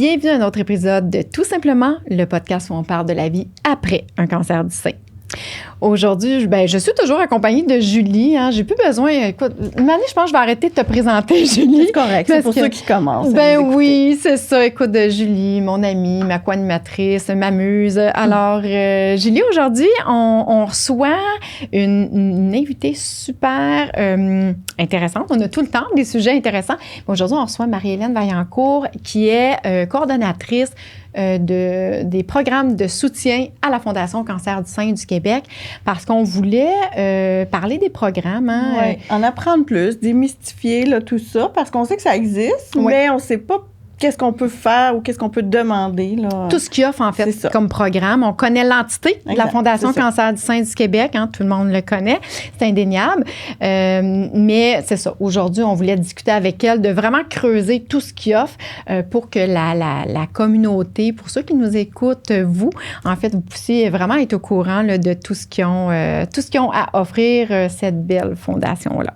Bienvenue à un autre épisode de Tout simplement, le podcast où on parle de la vie après un cancer du sein. Aujourd'hui, je suis toujours accompagnée de Julie. Hein. J'ai plus besoin. Écoute, une année, je pense que je vais arrêter de te présenter, Julie. C'est correct, c'est pour ceux qui commencent. Oui, c'est ça. Écoute, Julie, mon amie, ma co-animatrice, m'amuse. Alors, Julie, aujourd'hui, on reçoit une invitée super intéressante. On a tout le temps des sujets intéressants. Aujourd'hui, on reçoit Marie-Hélène Vaillancourt, qui est coordonnatrice des programmes de soutien à la Fondation Cancer du sein du Québec, parce qu'on voulait parler des programmes. Hein, oui, en apprendre plus, démystifier là, tout ça, parce qu'on sait que ça existe, mais on ne sait pas qu'est-ce qu'on peut faire ou qu'est-ce qu'on peut demander. Là. Tout ce qu'il offre, en fait, comme programme. On connaît l'entité de la Fondation Cancer du sein du Québec. Hein, tout le monde le connaît. C'est indéniable. Mais c'est ça. Aujourd'hui, on voulait discuter avec elle de vraiment creuser tout ce qu'il offre pour que la communauté, pour ceux qui nous écoutent, vous, en fait, vous puissiez vraiment être au courant là, de tout ce qu'ils ont à offrir cette belle fondation-là.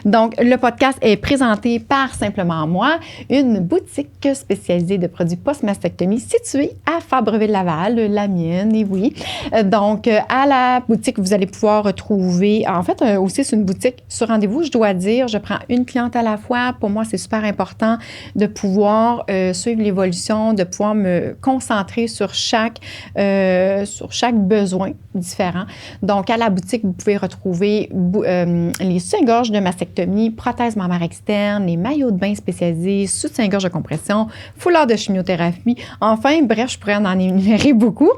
Donc, le podcast est présenté par Simplement Moi, une boutique spécialisée de produits post-mastectomie située à Fabreville-Laval, la mienne, et oui. Donc, à la boutique, vous allez pouvoir retrouver, en fait, aussi, c'est une boutique sur rendez-vous, je dois dire, je prends une cliente à la fois. Pour moi, c'est super important de pouvoir suivre l'évolution, de pouvoir me concentrer sur chaque besoin différent. Donc, à la boutique, vous pouvez retrouver les soutiens-gorge de mastectomie, prothèse mammaire externe, les maillots de bain spécialisés, soutien-gorge de compression, foulard de chimiothérapie. Enfin, bref, je pourrais en énumérer beaucoup.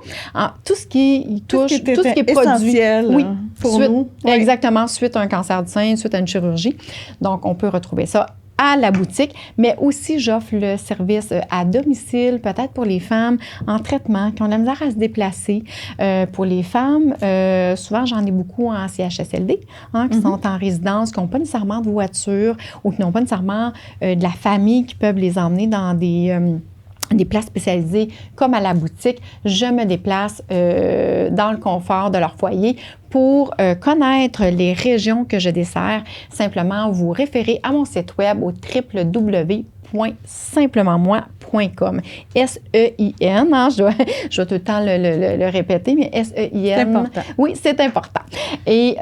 Tout ce qui touche, tout ce qui est produit. Oui, pour nous. Oui. Exactement, suite à un cancer du sein, suite à une chirurgie. Donc, on peut retrouver ça à la boutique, mais aussi j'offre le service à domicile, peut-être pour les femmes en traitement, qui ont de la misère à se déplacer. Pour les femmes, souvent j'en ai beaucoup en CHSLD, qui sont en résidence, qui n'ont pas nécessairement de voiture ou qui n'ont pas nécessairement de la famille qui peuvent les emmener dans des places spécialisées comme à la boutique. Je me déplace dans le confort de leur foyer pour connaître les régions que je desserre. Simplement, vous référez à mon site web au www.simplementmoi.com. S-E-I-N, hein, je dois tout le temps le répéter, mais S-E-I-N. C'est important. Oui, c'est important. Et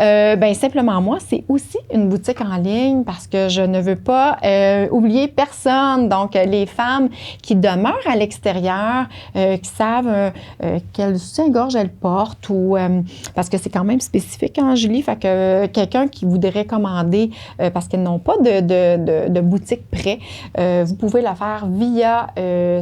Simplement Moi, c'est aussi une boutique en ligne parce que je ne veux pas oublier personne. Donc, les femmes qui demeurent à l'extérieur, qui savent quel soutien-gorge elles portent ou parce que c'est quand même spécifique, hein, Julie, fait que quelqu'un qui voudrait commander parce qu'elles n'ont pas de boutique près, vous pouvez la faire via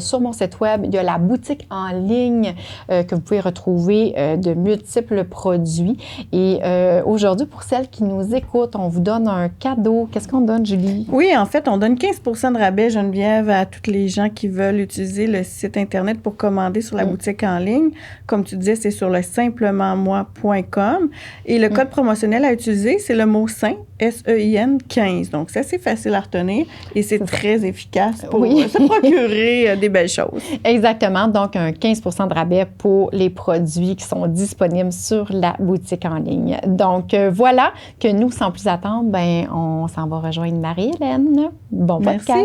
sur mon site web. Il y a la boutique en ligne que vous pouvez retrouver de multiples produits. Et aujourd'hui, pour celles qui nous écoutent, on vous donne un cadeau. Qu'est-ce qu'on donne, Julie? Oui, en fait, on donne 15 de rabais, Geneviève, à tous les gens qui veulent utiliser le site Internet pour commander sur la boutique en ligne. Comme tu disais, c'est sur le simplementmoi.com. Et le code promotionnel à utiliser, c'est le mot sein, S-E-I-N 15. Donc, c'est assez facile à retenir et c'est très efficace pour se procurer des belles choses. Exactement. Donc, un 15 de rabais pour les produits qui sont disponibles sur la boutique en ligne. Donc, voilà que nous, sans plus attendre, on s'en va rejoindre Marie-Hélène. Bon podcast. Merci.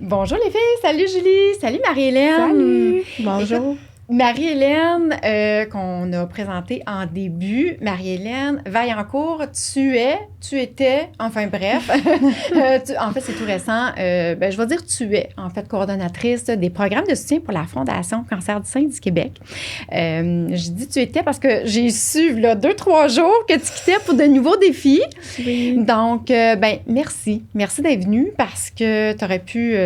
Bonjour les filles, salut Julie, salut Marie-Hélène. Salut, bonjour. Marie-Hélène, qu'on a présentée en début, Marie-Hélène Vaillancourt, tu étais, enfin bref, en fait c'est tout récent, je vais dire tu es, en fait, coordonnatrice des programmes de soutien pour la Fondation Cancer du sein du Québec. Je dis tu étais parce que j'ai su, là, 2-3 jours que tu quittais pour de nouveaux défis. Oui. Donc, merci d'être venue parce que tu aurais pu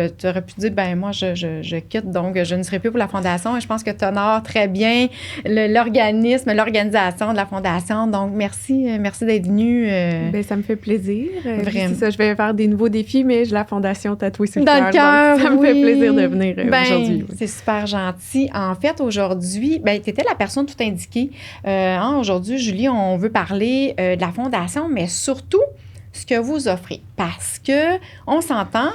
dire, moi je quitte, donc je ne serai plus pour la Fondation et je pense que tu as honore très bien l'organisation de la Fondation. Donc, merci d'être venu. Bien, ça me fait plaisir. Vraiment. C'est ça, je vais faire des nouveaux défis, mais j'ai la Fondation tatouée sur le Dans le cœur, ça me fait plaisir de venir aujourd'hui. C'est super gentil. En fait, aujourd'hui, tu étais la personne tout indiquée. Aujourd'hui, Julie, on veut parler de la Fondation, mais surtout ce que vous offrez. Parce que on s'entend,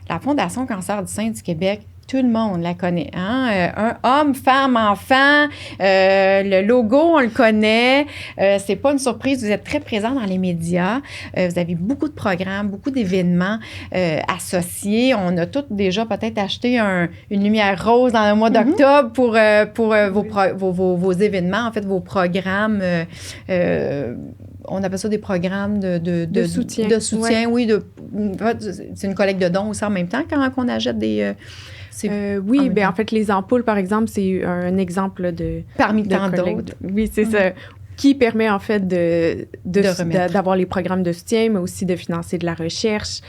la Fondation Cancer du sein du Québec, tout le monde la connaît. Hein? Un homme, femme, enfant, le logo, on le connaît. C'est pas une surprise. Vous êtes très présent dans les médias. Vous avez beaucoup de programmes, beaucoup d'événements associés. On a tous déjà peut-être acheté une lumière rose dans le mois d'octobre pour vos événements, en fait, vos programmes. On appelle ça des programmes de soutien. De soutien, oui. C'est une collecte de dons aussi en même temps quand on achète des... oui, bien en fait, les ampoules, par exemple, c'est un exemple de... Parmi tant d'autres. Oui, c'est ça. Qui permet en fait d'avoir les programmes de soutien, mais aussi de financer de la recherche.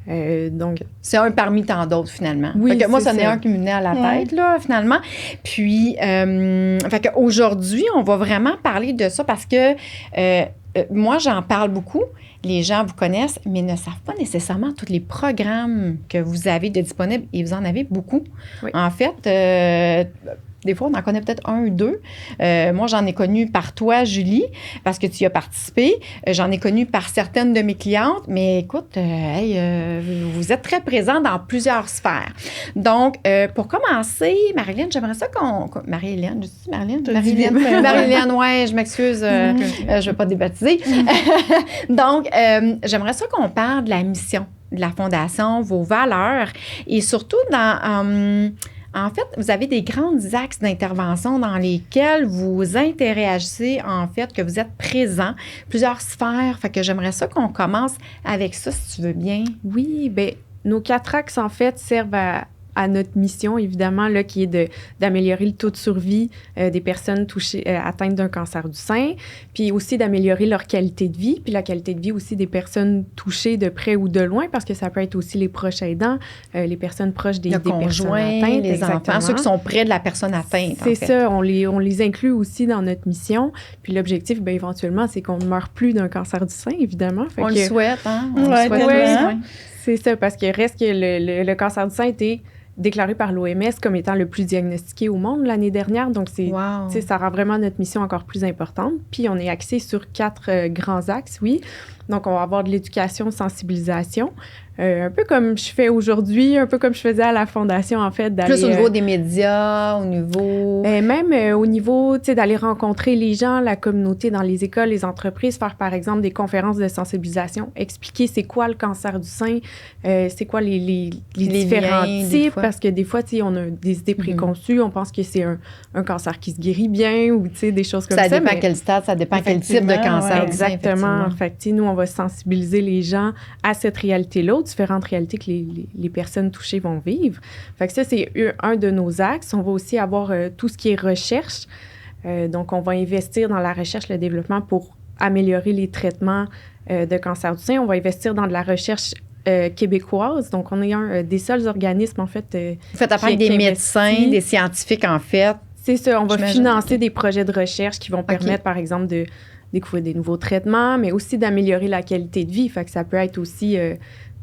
Donc, c'est un parmi tant d'autres, finalement. Oui, fait que moi, c'en est un qui me venait à la tête, là, finalement. Puis, fait qu'aujourd'hui, on va vraiment parler de ça parce que moi, j'en parle beaucoup. Les gens vous connaissent, mais ne savent pas nécessairement tous les programmes que vous avez de disponibles. Et vous en avez beaucoup. Oui. En fait, des fois, on en connaît peut-être un ou deux. Moi, j'en ai connu par toi, Julie, parce que tu y as participé. J'en ai connu par certaines de mes clientes. Mais écoute, vous êtes très présent dans plusieurs sphères. Donc, pour commencer, Marie-Hélène, j'aimerais ça Marie-Hélène, je dis Marie-Hélène? Marie-Hélène, ouais, je m'excuse. Je ne vais pas débaptiser. Donc, j'aimerais ça qu'on parle de la mission de la Fondation, vos valeurs et surtout en fait, vous avez des grands axes d'intervention dans lesquels vous interagissez, en fait, que vous êtes présent, plusieurs sphères. Fait que j'aimerais ça qu'on commence avec ça, si tu veux bien. Oui, bien, nos 4 axes, en fait, servent à notre mission, évidemment, là, qui est d'améliorer le taux de survie des personnes atteintes d'un cancer du sein, puis aussi d'améliorer leur qualité de vie, puis la qualité de vie aussi des personnes touchées de près ou de loin, parce que ça peut être aussi les proches aidants, les personnes proches des personnes atteintes. Les enfants, ceux qui sont près de la personne atteinte. C'est ça, on les inclut aussi dans notre mission. Puis l'objectif, bien, éventuellement, c'est qu'on ne meure plus d'un cancer du sein, évidemment. Fait le souhaite, hein? On le souhaite. Ouais. C'est ça, parce que reste que le cancer du sein était déclaré par l'OMS comme étant le plus diagnostiqué au monde l'année dernière. Donc, ça rend vraiment notre mission encore plus importante. Puis, on est axé sur 4 grands axes, oui. Donc, on va avoir de l'éducation, sensibilisation, un peu comme je fais aujourd'hui, un peu comme je faisais à la Fondation, en fait. Plus au niveau des médias, au niveau... même au niveau, tu sais, d'aller rencontrer les gens, la communauté dans les écoles, les entreprises, faire, par exemple, des conférences de sensibilisation, expliquer c'est quoi le cancer du sein, c'est quoi les différents types, parce que des fois, tu sais, on a des idées préconçues, on pense que c'est un cancer qui se guérit bien ou, tu sais, des choses comme ça. Ça dépend quel stade, ça dépend quel type de cancer du sein. Exactement. Fait que, tu sais, nous, on va sensibiliser les gens à cette réalité-là, aux différentes réalités que les personnes touchées vont vivre. Fait que ça, c'est un de nos axes. On va aussi avoir tout ce qui est recherche. Donc, on va investir dans la recherche, le développement pour améliorer les traitements de cancer du sein. On va investir dans de la recherche québécoise. Donc, on est un des seuls organismes, en fait... Vous faites affaire avec des médecins, des scientifiques, en fait. C'est ça. On va financer des projets de recherche qui vont permettre, par exemple, de découvrir des nouveaux traitements, mais aussi d'améliorer la qualité de vie. Fait que ça peut être aussi...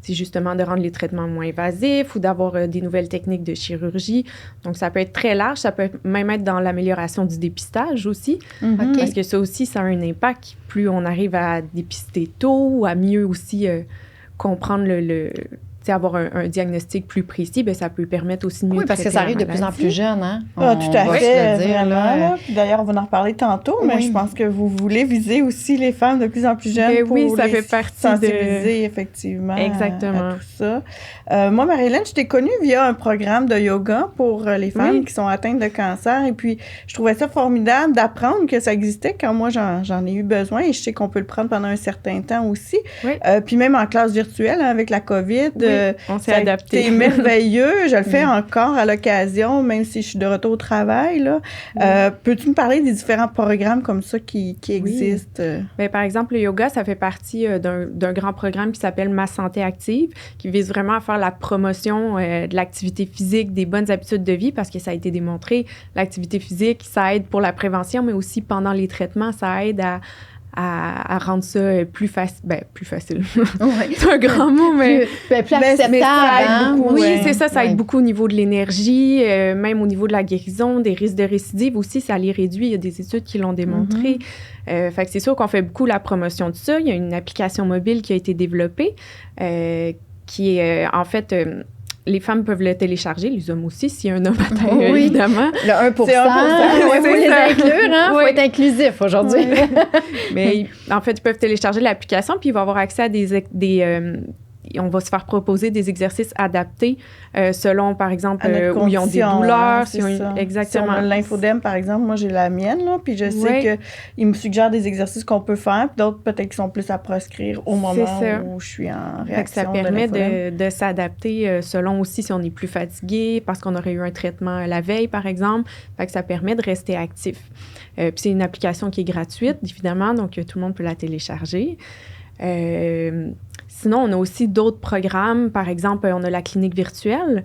c'est justement de rendre les traitements moins invasifs ou d'avoir des nouvelles techniques de chirurgie. Donc, ça peut être très large. Ça peut même être dans l'amélioration du dépistage aussi. Parce que ça aussi, ça a un impact. Plus on arrive à dépister tôt ou à mieux aussi comprendre avoir un diagnostic plus précis, bien, ça peut permettre aussi de mieux parce que ça arrive de plus en plus jeune, hein? Tout à fait, vraiment. D'ailleurs, on va en reparler tantôt, mais je pense que vous voulez viser aussi les femmes de plus en plus jeunes pour ça fait partie sensibiliser effectivement Exactement. À tout ça. Moi, Marie-Hélène, je t'ai connue via un programme de yoga pour les femmes qui sont atteintes de cancer, et puis je trouvais ça formidable d'apprendre que ça existait quand moi, j'en ai eu besoin, et je sais qu'on peut le prendre pendant un certain temps aussi. Puis même en classe virtuelle, hein, avec la COVID, on s'est adapté. C'est merveilleux. Je le fais encore à l'occasion, même si je suis de retour au travail. Là. Peux-tu me parler des différents programmes comme ça qui existent? Bien, par exemple, le yoga, ça fait partie d'un grand programme qui s'appelle Ma Santé Active, qui vise vraiment à faire la promotion de l'activité physique, des bonnes habitudes de vie, parce que ça a été démontré, l'activité physique, ça aide pour la prévention, mais aussi pendant les traitements, ça aide à rendre ça plus facile. Ben, plus facile. Ouais. C'est un grand mot, mais... Plus acceptable. Mais ça aide beaucoup, oui, c'est ça. Ça aide beaucoup au niveau de l'énergie, même au niveau de la guérison, des risques de récidive aussi, ça les réduit. Il y a des études qui l'ont démontré. Fait que c'est sûr qu'on fait beaucoup la promotion de ça. Il y a une application mobile qui a été développée qui est, en fait... les femmes peuvent le télécharger, les hommes aussi, s'il y a un homme à terre, évidemment. Le 1%. Il faut les inclure, hein? Faut être inclusif aujourd'hui. Mais en fait, ils peuvent télécharger l'application, puis ils vont avoir accès à on va se faire proposer des exercices adaptés selon, par exemple, où ils ont des douleurs. Exactement. Si on a l'infodème, par exemple, moi, j'ai la mienne, là, puis je sais qu'ils me suggèrent des exercices qu'on peut faire, puis d'autres, peut-être, qui sont plus à prescrire au moment où je suis en réaction. Ça permet de s'adapter selon aussi si on est plus fatigué, parce qu'on aurait eu un traitement la veille, par exemple. Fait que ça permet de rester actif. Puis c'est une application qui est gratuite, évidemment, donc tout le monde peut la télécharger. Sinon, on a aussi d'autres programmes. Par exemple, on a la clinique virtuelle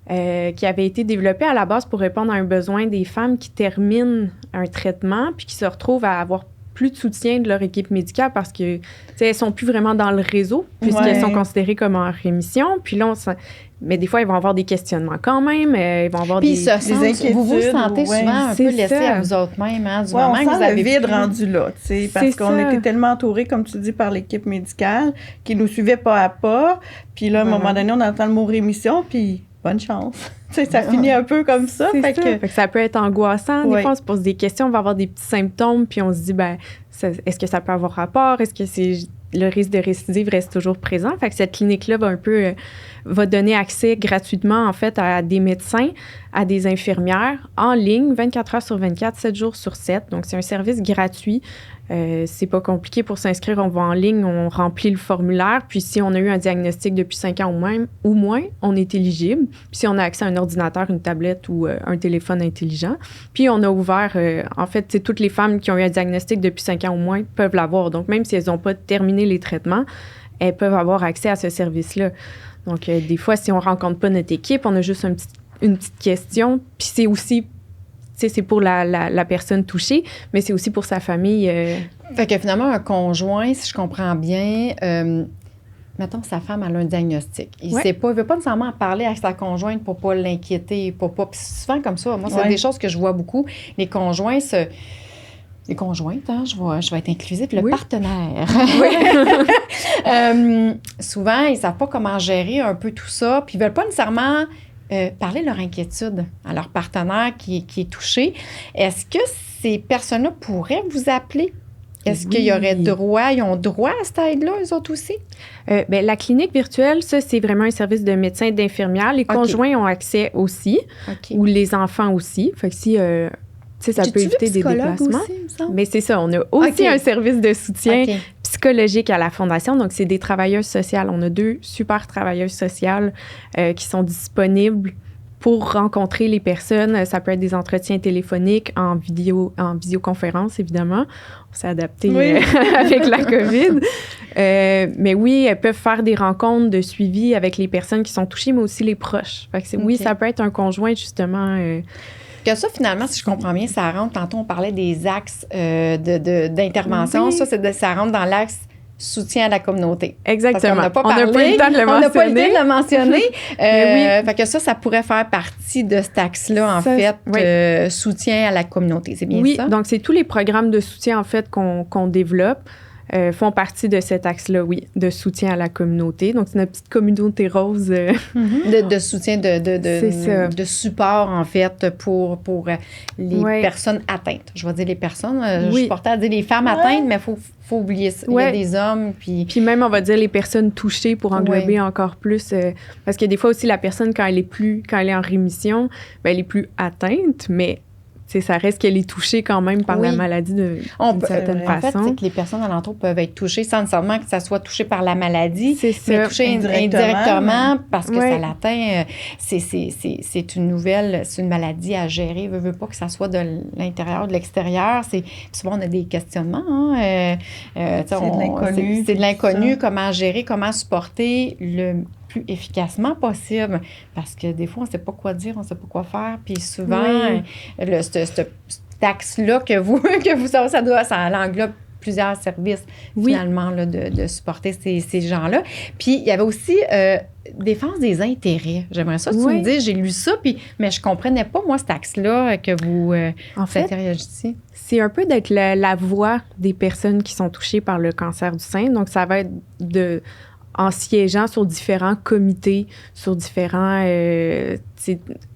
qui avait été développée à la base pour répondre à un besoin des femmes qui terminent un traitement puis qui se retrouvent à avoir plus de soutien de leur équipe médicale parce que, elles sont plus vraiment dans le réseau puisqu'elles sont considérées comme en rémission. Puis là, mais des fois, ils vont avoir des questionnements quand même. Ils vont avoir des inquiétudes. Vous sentez souvent un peu laissé à vous autres mêmes, hein, du moment on que vous avez le vide rendu là, tu sais, parce qu'on était tellement entourés, comme tu dis, par l'équipe médicale qui nous suivait pas à pas. Puis là, à un moment donné, on entend le mot rémission, puis bonne chance. Tu sais, ça finit un peu comme ça. Fait que ça peut être angoissant. Des fois, on se pose des questions, on va avoir des petits symptômes, puis on se dit, est-ce que ça peut avoir rapport? Est-ce que le risque de récidive reste toujours présent? Fait que cette clinique-là va donner accès gratuitement, en fait, à des médecins, à des infirmières en ligne, 24 heures sur 24, 7 jours sur 7. Donc, c'est un service gratuit. C'est pas compliqué pour s'inscrire. On va en ligne, on remplit le formulaire. Puis, si on a eu un diagnostic depuis 5 ans ou moins, on est éligible. Puis, si on a accès à un ordinateur, une tablette ou un téléphone intelligent. Puis, on a ouvert... en fait, toutes les femmes qui ont eu un diagnostic depuis 5 ans ou moins peuvent l'avoir. Donc, même si elles n'ont pas terminé les traitements, elles peuvent avoir accès à ce service-là. Donc, des fois, si on ne rencontre pas notre équipe, on a juste une petite question. Puis, c'est aussi... c'est pour la personne touchée, mais c'est aussi pour sa famille. Fait que finalement, un conjoint, si je comprends bien, mettons sa femme a un diagnostic. Il ne veut pas nécessairement en parler à sa conjointe pour ne pas l'inquiéter. Puis souvent comme ça, moi, c'est des choses que je vois beaucoup. Les conjoints Les conjointes, hein, je vais être inclusive. Le partenaire. Souvent, ils ne savent pas comment gérer un peu tout ça, puis ils ne veulent pas nécessairement... parler de leur inquiétude à leur partenaire qui est touché. Est-ce que ces personnes-là pourraient vous appeler? Est-ce qu'ils y aurait droit, ils ont droit à cette aide-là, eux autres aussi? La clinique virtuelle, ça, c'est vraiment un service de médecins et d'infirmières. Les conjoints ont accès aussi, ou les enfants aussi. Fait que si... ça peut éviter des déplacements. Aussi, mais c'est ça, on a aussi un service de soutien psychologique à la Fondation. Donc, c'est des travailleuses sociales. On a 2 super travailleuses sociales qui sont disponibles pour rencontrer les personnes. Ça peut être des entretiens téléphoniques en visioconférence, évidemment. On s'est adapté avec la COVID. Mais oui, elles peuvent faire des rencontres de suivi avec les personnes qui sont touchées, mais aussi les proches. Fait que oui, ça peut être un conjoint, justement... Que ça, finalement, si je comprends bien, ça rentre, tantôt on parlait des axes d'intervention, ça rentre dans l'axe soutien à la communauté. Exactement. On n'a pas le temps de le mentionner. Fait que ça pourrait faire partie de cet axe-là, en fait, soutien à la communauté. C'est bien ça? Oui, donc c'est tous les programmes de soutien, en fait, qu'on développe. Font partie de cet axe-là, de soutien à la communauté. Donc, c'est notre petite communauté rose. De soutien, de support, en fait, pour les personnes atteintes. Je vais dire les personnes. Je suis portée à dire les femmes atteintes, mais il faut oublier ça. Il y a des hommes. Puis même, on va dire les personnes touchées pour englober encore plus. Parce que des fois aussi, la personne, quand elle est en rémission, elle est plus atteinte, mais ça reste qu'elle est touchée quand même par la maladie d'une certaine façon. En fait, c'est que les personnes alentour peuvent être touchées sans nécessairement que ça soit touché par la maladie, mais touché indirectement parce que ça l'atteint. C'est une nouvelle, c'est une maladie à gérer. Veut pas que ça soit de l'intérieur, de l'extérieur. Souvent, on a des questionnements. C'est de l'inconnu. C'est de l'inconnu. Comment gérer, comment supporter le plus efficacement possible. Parce que des fois, on ne sait pas quoi dire, on ne sait pas quoi faire. Puis souvent, cet axe-là ça englobe plusieurs services, finalement, là, de supporter ces gens-là. Puis, il y avait aussi défense des intérêts. J'aimerais ça que tu me dises, j'ai lu ça, mais je ne comprenais pas, moi, cet axe-là que vous interrogiez. C'est un peu d'être la voix des personnes qui sont touchées par le cancer du sein. Donc, ça va être en siégeant sur différents comités, sur différents...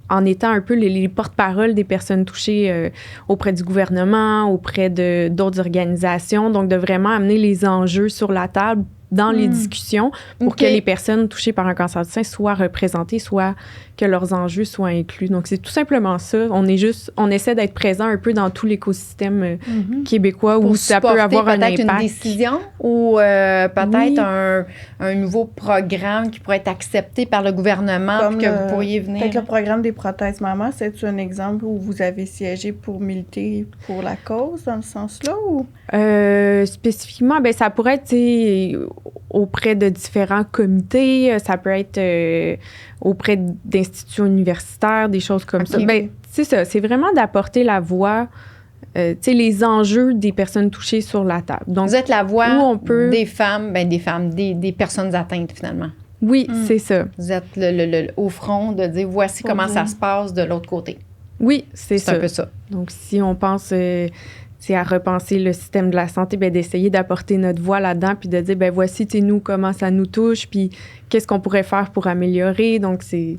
en étant un peu les porte-parole des personnes touchées auprès du gouvernement, auprès d'autres organisations. Donc, de vraiment amener les enjeux sur la table dans les discussions pour que les personnes touchées par un cancer du sein soient représentées, soit que leurs enjeux soient inclus. Donc, c'est tout simplement ça. On essaie d'être présent un peu dans tout l'écosystème québécois où ça peut avoir un impact. Peut-être une décision ou peut-être un nouveau programme qui pourrait être accepté par le gouvernement pour que vous pourriez venir. Peut-être le programme des prothèses maman, c'est un exemple où vous avez siégé pour militer pour la cause dans le sens-là ou? Spécifiquement, ça pourrait être auprès de différents comités, ça peut être auprès d'institutions universitaires, des choses comme ça. C'est ça, c'est vraiment d'apporter la voix, les enjeux des personnes touchées sur la table. Donc, vous êtes la voix des femmes, des personnes atteintes finalement. Oui, c'est ça. Vous êtes au front de dire voici comment ça se passe de l'autre côté. Oui, c'est ça. C'est un peu ça. Donc, si on pense... à repenser le système de la santé, d'essayer d'apporter notre voix là-dedans, puis de dire, voici, nous, comment ça nous touche, puis qu'est-ce qu'on pourrait faire pour améliorer. Donc, c'est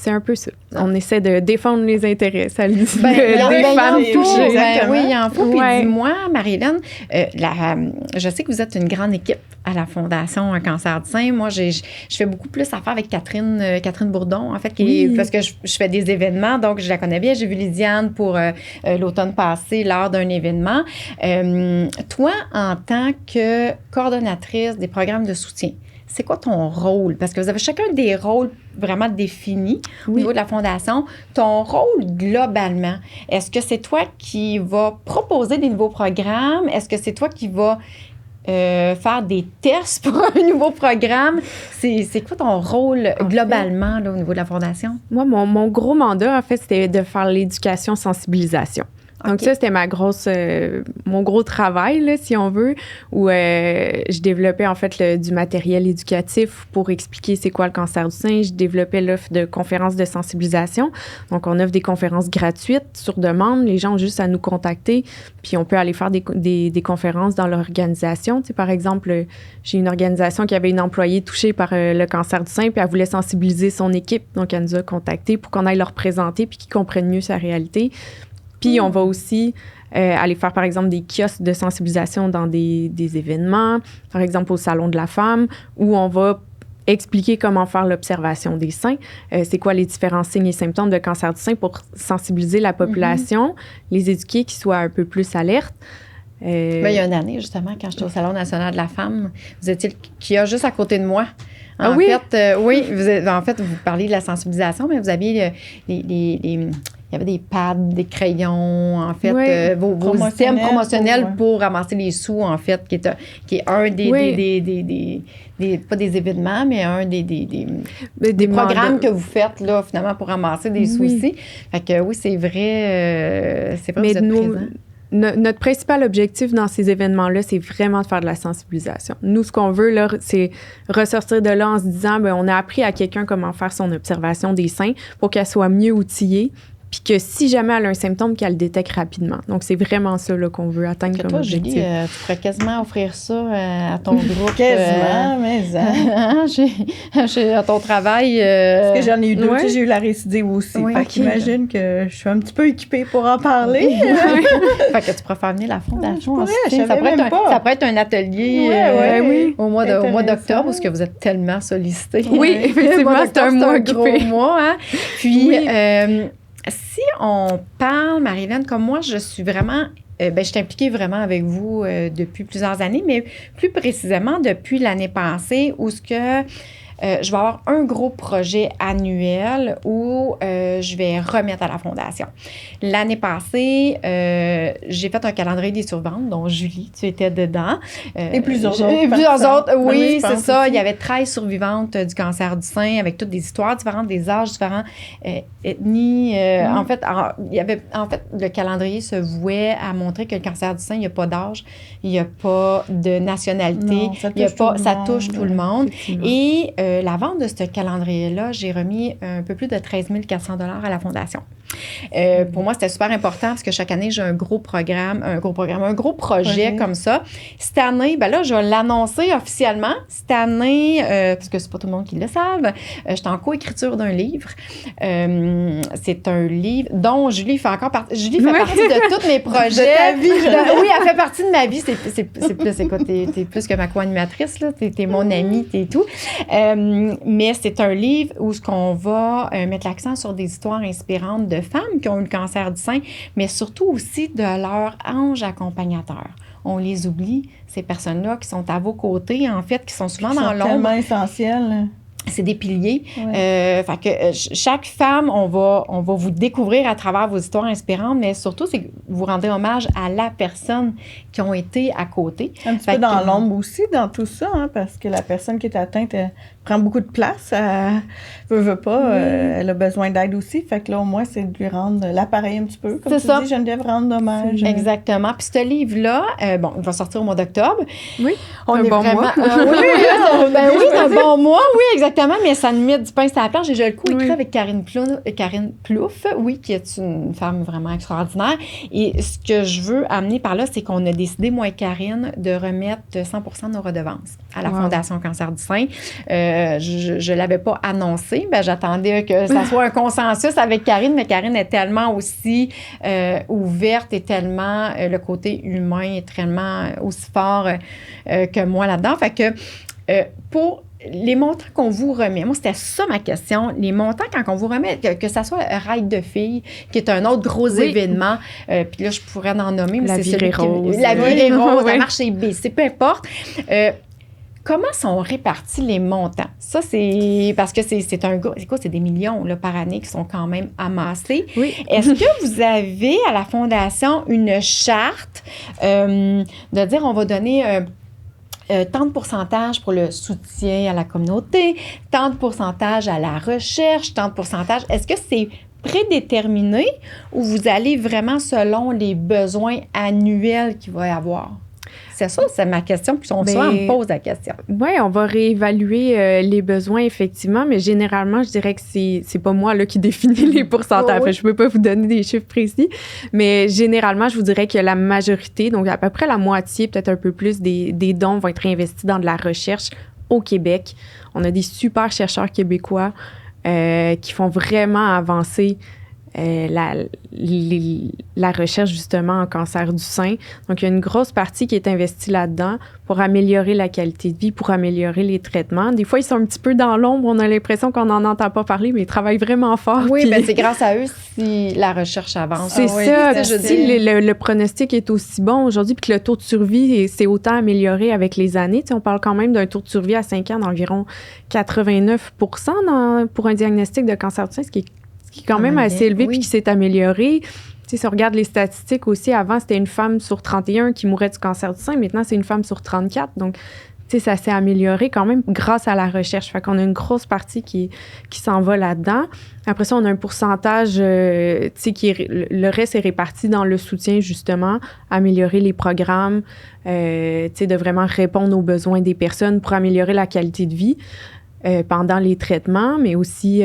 un peu ça. On essaie de défendre les intérêts, ça des femmes touchées. Oui, il en faut. Puis dis-moi, Marie-Hélène, je sais que vous êtes une grande équipe à la Fondation Cancer du sein. Moi, je fais beaucoup plus affaire avec Catherine Bourdon, en fait, parce que je fais des événements, donc je la connais bien. J'ai vu Lydiane pour l'automne passé lors d'un événement. Toi, en tant que coordonnatrice des programmes de soutien, c'est quoi ton rôle? Parce que vous avez chacun des rôles vraiment définis au niveau de la Fondation. Ton rôle globalement, est-ce que c'est toi qui vas proposer des nouveaux programmes? Est-ce que c'est toi qui vas faire des tests pour un nouveau programme? C'est quoi ton rôle globalement là, au niveau de la Fondation? Moi, mon gros mandat, en fait, c'était de faire l'éducation-sensibilisation. Donc, ça, c'était mon gros travail, là, si on veut, où je développais, en fait, du matériel éducatif pour expliquer c'est quoi le cancer du sein. Je développais l'offre de conférences de sensibilisation. Donc, on offre des conférences gratuites sur demande. Les gens ont juste à nous contacter, puis on peut aller faire des conférences dans leur organisation. Tu sais, par exemple, j'ai une organisation qui avait une employée touchée par le cancer du sein, puis elle voulait sensibiliser son équipe. Donc, elle nous a contactés pour qu'on aille leur présenter puis qu'ils comprennent mieux sa réalité. Puis, on va aussi aller faire, par exemple, des kiosques de sensibilisation dans des événements, par exemple au Salon de la femme, où on va expliquer comment faire l'observation des seins, c'est quoi les différents signes et symptômes de cancer du sein pour sensibiliser la population, les éduquer, qu'ils soient un peu plus alertes. Il y a une année, justement, quand j'étais au Salon national de la femme, vous étiez qui a juste à côté de moi. En fait, vous parliez de la sensibilisation, mais vous aviez il y avait des pads, des crayons, en fait, vos items promotionnels pour ramasser les sous, en fait, qui est un des pas des événements, mais un des programmes que vous faites, là, finalement, pour ramasser des sous aussi. Fait que c'est vrai, que vous êtes présent. Notre principal objectif dans ces événements-là, c'est vraiment de faire de la sensibilisation. Nous, ce qu'on veut, là, c'est ressortir de là en se disant, on a appris à quelqu'un comment faire son observation des seins pour qu'elle soit mieux outillée, puis que si jamais elle a un symptôme, qu'elle le détecte rapidement. Donc, c'est vraiment ça là, qu'on veut atteindre comme objectif. Julie, tu pourrais quasiment offrir ça à ton groupe. Quasiment, mais à ton travail. Parce que j'en ai eu deux, j'ai eu la récidive aussi. Fait qu'imagine que je suis un petit peu équipée pour en parler. Fait que tu pourrais faire venir la Fondation. Ça pourrait être un atelier au mois d'octobre, parce que vous êtes tellement sollicités. Oui, effectivement, c'est un mois gros mois. Hein? Puis... Si on parle, Marie-Hélène, comme moi, je suis vraiment... je suis impliquée vraiment avec vous depuis plusieurs années, mais plus précisément depuis l'année passée où ce que... je vais avoir un gros projet annuel où je vais remettre à la Fondation. L'année passée, j'ai fait un calendrier des surventes, dont Julie, tu étais dedans. Et plusieurs autres. Et plusieurs autres, oui, je c'est pense ça. aussi. Il y avait 13 survivantes du cancer du sein avec toutes des histoires différentes, des âges différents, ethnies. En fait, le calendrier se vouait à montrer que le cancer du sein, il n'y a pas d'âge, il n'y a pas de nationalité, Non, ça touche tout le monde. Effectivement. Et la vente de ce calendrier-là, j'ai remis un peu plus de 13 400 $ à la Fondation. Pour moi, c'était super important parce que chaque année, j'ai un gros projet comme ça. Cette année, ben là, je vais l'annoncer officiellement. Cette année, parce que c'est pas tout le monde qui le savent, je suis en coécriture d'un livre. C'est un livre dont Julie fait encore partie. Julie fait partie de tous mes projets. De ta vie. Oui, elle fait partie de ma vie. C'est plus, écoute, t'es plus que ma co-animatrice, là. T'es mon amie, t'es tout. Mais c'est un livre où ce qu'on va mettre l'accent sur des histoires inspirantes de femmes qui ont eu le cancer du sein, mais surtout aussi de leurs anges accompagnateurs. On les oublie, ces personnes-là qui sont à vos côtés, en fait, qui sont souvent dans l'ombre. C'est tellement essentiel. C'est des piliers. Ouais. Fait que chaque femme, on va vous découvrir à travers vos histoires inspirantes, mais surtout, c'est que vous rendez hommage à la personne qui ont été à côté. Un petit peu dans l'ombre aussi, dans tout ça, hein, parce que la personne qui est atteinte prend beaucoup de place. Elle veut pas. Elle a besoin d'aide aussi. Fait que là, au moins, c'est de lui rendre l'appareil un petit peu. Comme tu dis, Geneviève, rendre hommage. Exactement. Puis ce livre-là, il va sortir au mois d'octobre. Oui, on un est bon vraiment, mois. oui, c'est un bon mois, oui, exactement. Mais ça nous met du pain sur la planche. Et je le co-écris avec Karine Plouffe, oui, qui est une femme vraiment extraordinaire. Et ce que je veux amener par là, c'est qu'on a décidé, moi et Karine, de remettre 100% de nos redevances à la Fondation Cancer du sein. Je ne l'avais pas annoncé. J'attendais que ça soit un consensus avec Karine, mais Karine est tellement aussi ouverte et tellement le côté humain est tellement aussi fort que moi là-dedans. Fait que pour les montants qu'on vous remet, moi, c'était ça ma question. Les montants, quand on vous remet, que ça soit Ride de filles, qui est un autre gros événement, puis là, je pourrais en nommer, mais la c'est celui rose. La virée rose, Oui. la marche B, peu importe. Comment sont répartis les montants? Ça, c'est parce que c'est un gros... C'est des millions là, par année qui sont quand même amassés. Oui. Est-ce que vous avez à la Fondation une charte de dire on va donner... tant de pourcentage pour le soutien à la communauté, tant de pourcentage à la recherche, tant de pourcentage... Est-ce que c'est prédéterminé ou vous allez vraiment selon les besoins annuels qu'il va y avoir? C'est ça, c'est ma question. Puis on me pose la question. Oui, on va réévaluer les besoins, effectivement, mais généralement, je dirais que c'est pas moi là, qui définis les pourcentages. Oui. Fait, je peux pas vous donner des chiffres précis, mais généralement, je vous dirais que la majorité, donc à peu près la moitié, peut-être un peu plus, des dons vont être réinvestis dans de la recherche au Québec. On a des super chercheurs québécois qui font vraiment avancer la recherche justement en cancer du sein. Donc, il y a une grosse partie qui est investie là-dedans pour améliorer la qualité de vie, pour améliorer les traitements. Des fois, ils sont un petit peu dans l'ombre. On a l'impression qu'on n'en entend pas parler, mais ils travaillent vraiment fort. Oui, puis... c'est grâce à eux si la recherche avance. C'est ça. Si le pronostic est aussi bon aujourd'hui, puis que le taux de survie s'est autant amélioré avec les années. On parle quand même d'un taux de survie à 5 ans d'environ 89 % pour un diagnostic de cancer du sein, ce qui est quand même assez élevé puis qui s'est amélioré. Tu sais, si on regarde les statistiques aussi, avant, c'était une femme sur 31 qui mourait du cancer du sein. Maintenant, c'est une femme sur 34. Donc, tu sais, ça s'est amélioré quand même grâce à la recherche. Fait qu'on a une grosse partie qui s'en va là-dedans. Après ça, on a un pourcentage, tu sais, le reste est réparti dans le soutien, justement, améliorer les programmes, tu sais, de vraiment répondre aux besoins des personnes pour améliorer la qualité de vie. Pendant les traitements, mais aussi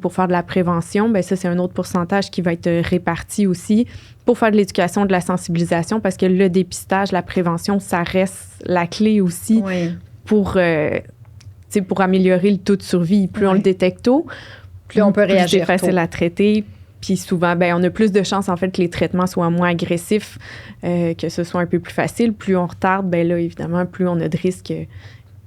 pour faire de la prévention, ben ça, c'est un autre pourcentage qui va être réparti aussi pour faire de l'éducation, de la sensibilisation, parce que le dépistage, la prévention, ça reste la clé aussi pour améliorer le taux de survie. Plus on le détecte tôt, plus on peut réagir c'est facile à traiter. Puis souvent, on a plus de chances, en fait, que les traitements soient moins agressifs, que ce soit un peu plus facile. Plus on retarde, là, évidemment, plus on a de risques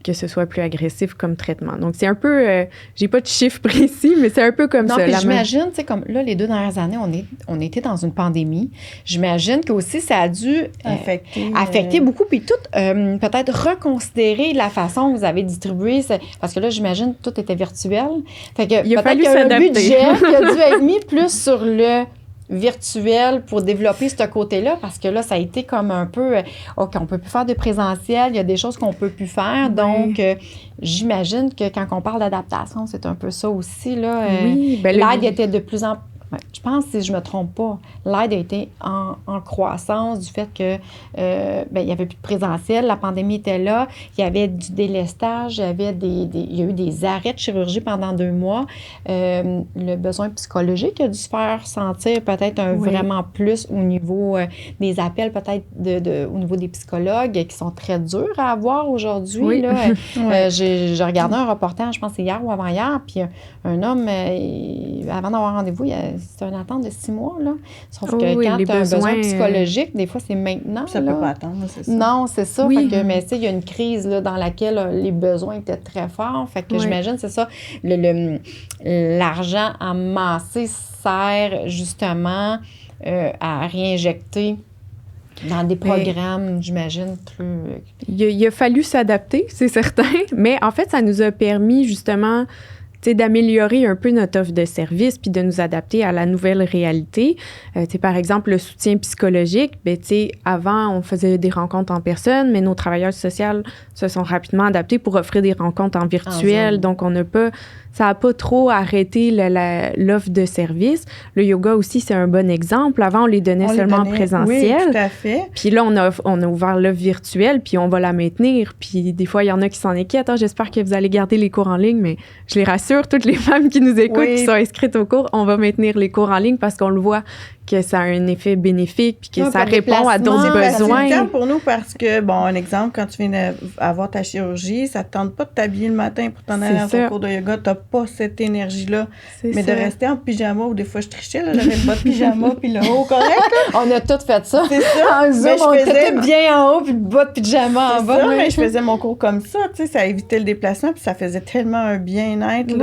que ce soit plus agressif comme traitement. Donc, c'est un peu... j'ai pas de chiffres précis, mais c'est un peu comme ça. Non, puis j'imagine, tu sais, comme là, les 2 dernières années, on était dans une pandémie. J'imagine que aussi ça a dû affecter beaucoup, puis tout, peut-être reconsidérer la façon dont vous avez distribué, parce que là, j'imagine tout était virtuel. Fait que il a fallu s'adapter. Un budget qui a dû être mis plus sur le virtuel pour développer ce côté-là, parce que là, ça a été comme un peu, OK, on peut plus faire de présentiel, il y a des choses qu'on peut plus faire, donc j'imagine que quand on parle d'adaptation, c'est un peu ça aussi, là. L'aide était de plus en plus... Je pense, si je ne me trompe pas, l'aide a été en croissance du fait que il y avait plus de présentiel, la pandémie était là, il y avait du délestage, il y a eu des arrêts de chirurgie pendant 2 mois. Le besoin psychologique a dû se faire sentir peut-être vraiment plus au niveau des appels, peut-être au niveau des psychologues qui sont très durs à avoir aujourd'hui. Oui. Là. J'ai regardé un reportage, je pense que c'est hier ou avant-hier, puis un homme, avant d'avoir rendez-vous, c'est une attente de 6 mois, là. Sauf que quand tu as un besoin psychologique, des fois, c'est maintenant. Ça ne peut pas attendre, c'est ça. Non, c'est ça. Fait que, mais tu sais, il y a une crise là, dans laquelle les besoins étaient très forts. Fait que j'imagine, c'est ça. L'argent amassé sert justement à réinjecter dans des programmes, j'imagine, plus... Il a fallu s'adapter, c'est certain. Mais en fait, ça nous a permis justement... d'améliorer un peu notre offre de service puis de nous adapter à la nouvelle réalité. Par exemple, le soutien psychologique, avant, on faisait des rencontres en personne, mais nos travailleurs sociaux se sont rapidement adaptés pour offrir des rencontres en virtuel. Donc, ça n'a pas trop arrêté l'offre de service. Le yoga aussi, c'est un bon exemple. Avant, on les donnait seulement en présentiel. Oui, tout à fait. Puis là, on a ouvert l'offre virtuelle, puis on va la maintenir. Puis des fois, il y en a qui s'en inquiètent. J'espère que vous allez garder les cours en ligne, mais je les rassure, toutes les femmes qui nous écoutent, qui sont inscrites au cours, on va maintenir les cours en ligne parce qu'on le voit que ça a un effet bénéfique puis que ça répond à d'autres besoins. C'est pour nous parce que, un exemple, quand tu viens d'avoir ta chirurgie, ça ne te tente pas de t'habiller le matin pour t'en aller à ton cours de yoga. Tu n'as pas cette énergie-là. Mais de rester en pyjama, ou des fois, je trichais, j'avais le bas de pyjama puis le haut correct. On a toutes fait ça. C'est ça. En Zoom, on était bien en haut puis le bas de pyjama en bas. C'est ça, mais je faisais mon cours comme ça. Ça évitait le déplacement puis ça faisait tellement un bien-être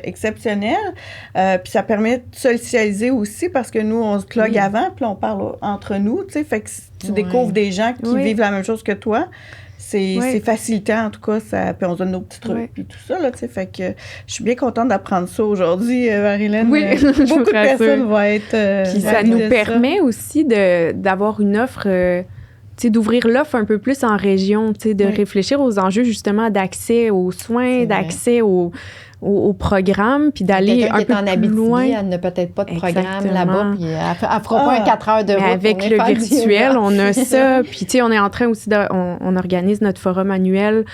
exceptionnel. Puis ça permet de socialiser aussi parce que nous, on se plug avant, puis on parle entre nous, tu sais, fait que tu découvres des gens qui vivent la même chose que toi. C'est facilitant, en tout cas, puis on se donne nos petits trucs, puis tout ça, là, tu sais, fait que je suis bien contente d'apprendre ça aujourd'hui, Marilyn. Oui, beaucoup de personnes vont être... Puis ça nous permet aussi d'avoir une offre... d'ouvrir l'offre un peu plus en région, de réfléchir aux enjeux justement d'accès aux soins, d'accès au programme, puis d'aller un peu plus loin. Elle n'a peut-être pas de programme là-bas, puis elle ne fera pas un 4 heures de route. Avec le virtuel, on a ça. Puis, on est en train aussi on organise notre forum annuel.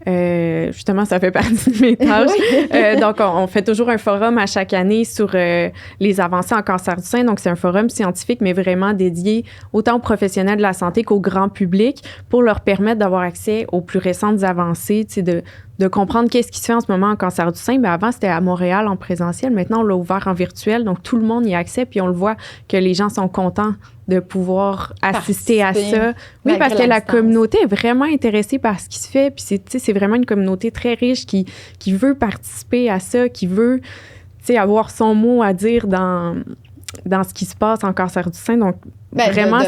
Justement, ça fait partie de mes tâches. Donc, on fait toujours un forum à chaque année sur les avancées en cancer du sein. Donc, c'est un forum scientifique, mais vraiment dédié autant aux professionnels de la santé qu'au grand public pour leur permettre d'avoir accès aux plus récentes avancées, de comprendre qu'est-ce qui se fait en ce moment en cancer du sein. Avant, c'était à Montréal en présentiel. Maintenant, on l'a ouvert en virtuel. Donc, tout le monde y a accès. Puis, on le voit que les gens sont contents de pouvoir assister à ça. Oui, parce que la communauté est vraiment intéressée par ce qui se fait. Puis, c'est vraiment une communauté très riche qui veut participer à ça, qui veut avoir son mot à dire dans ce qui se passe en cancer du sein. Donc, vraiment,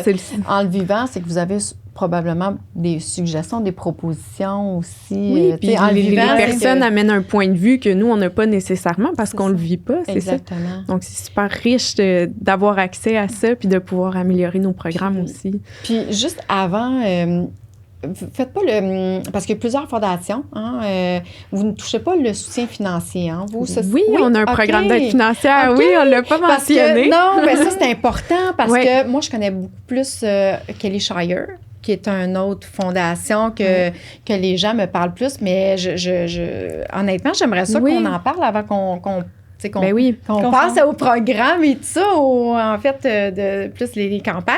en le vivant, c'est que vous avez probablement des suggestions, des propositions aussi. Oui, puis les personnes amènent un point de vue que nous, on n'a pas nécessairement parce qu'on ne le vit pas, c'est ça. Donc, c'est super riche d'avoir accès à ça puis de pouvoir améliorer nos programmes aussi. Puis, juste avant... faites pas parce qu'il y a plusieurs fondations. Vous ne touchez pas le soutien financier. Oui, on a un programme d'aide financière. Oui, on ne l'a pas mentionné. Non, mais ça, c'est important parce que moi, je connais beaucoup plus Kelly Shire, qui est une autre fondation que les gens me parlent plus. Mais honnêtement, j'aimerais ça qu'on en parle avant qu'on passe au programme et tout ça, en fait, de plus les campagnes.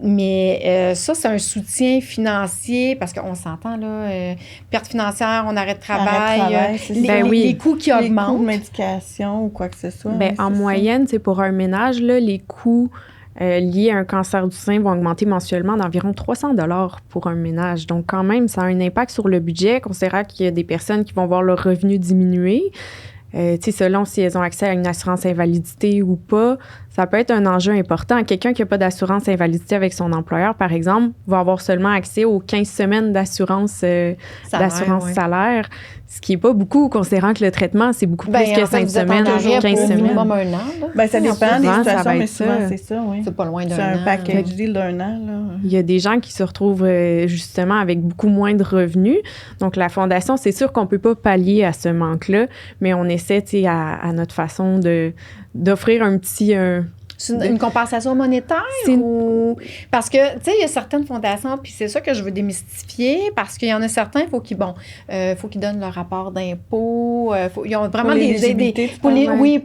Mais ça, c'est un soutien financier parce qu'on s'entend, là, perte financière, on arrête de travail, les coûts qui augmentent. Les coûts de médication ou quoi que ce soit. En moyenne, pour un ménage, là, les coûts liés à un cancer du sein vont augmenter mensuellement d'environ 300 $ pour un ménage. Donc, quand même, ça a un impact sur le budget, considérant qu'il y a des personnes qui vont voir leur revenu diminuer. Selon si elles ont accès à une assurance invalidité ou pas, ça peut être un enjeu important. Quelqu'un qui n'a pas d'assurance invalidité avec son employeur, par exemple, va avoir seulement accès aux 15 semaines d'assurance salaire, ce qui n'est pas beaucoup, considérant que le traitement, c'est beaucoup plus que 5 semaines, 15 semaines. Minimum un an. Ça dépend des situations, mais souvent, c'est ça, oui. C'est pas loin d'un an. C'est un package deal d'1 an. Là. Il y a des gens qui se retrouvent justement avec beaucoup moins de revenus. Donc, la Fondation, c'est sûr qu'on ne peut pas pallier à ce manque-là, mais on essaie, à notre façon d'offrir un petit... C'est une compensation monétaire ou... Parce que, tu sais, il y a certaines fondations, puis c'est ça que je veux démystifier, parce qu'il y en a certains, il faut qu'ils donnent leur rapport d'impôt. Ils ont vraiment des aides.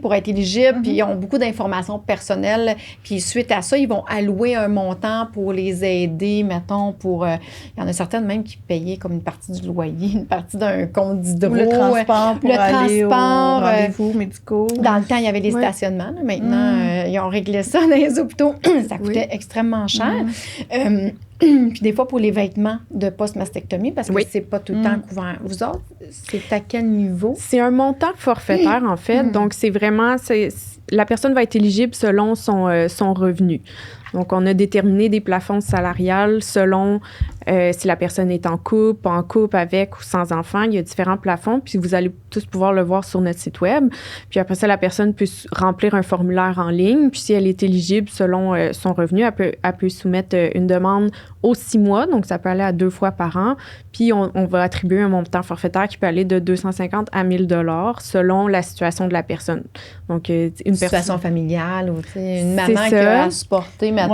Pour être éligibles, puis ils ont beaucoup d'informations personnelles. Puis suite à ça, ils vont allouer un montant pour les aider, mettons, pour... il y en a certaines même qui payaient comme une partie du loyer, une partie d'un compte d'hydro. Ou le transport pour aller aux rendez-vous médicaux. Dans le temps, il y avait les stationnements. Là. Maintenant, ils ont réglé ça dans les hôpitaux. Ça coûtait extrêmement cher. Puis des fois, pour les vêtements de post-mastectomie, parce que c'est pas tout le temps couvert. Vous autres, c'est à quel niveau? C'est un montant forfaitaire, en fait. Donc, c'est vraiment... la personne va être éligible selon son revenu. Donc, on a déterminé des plafonds salariales selon si la personne est en couple avec ou sans enfant. Il y a différents plafonds, puis vous allez tous pouvoir le voir sur notre site web. Puis après ça, la personne peut remplir un formulaire en ligne. Puis si elle est éligible selon son revenu, elle peut soumettre une demande aux 6 mois. Donc, ça peut aller à 2 fois par an. Puis on va attribuer un montant forfaitaire qui peut aller de 250 à 1 000 $ selon la situation de la personne. Donc, une situation familiale ou une maman qui a à supporter, mettons.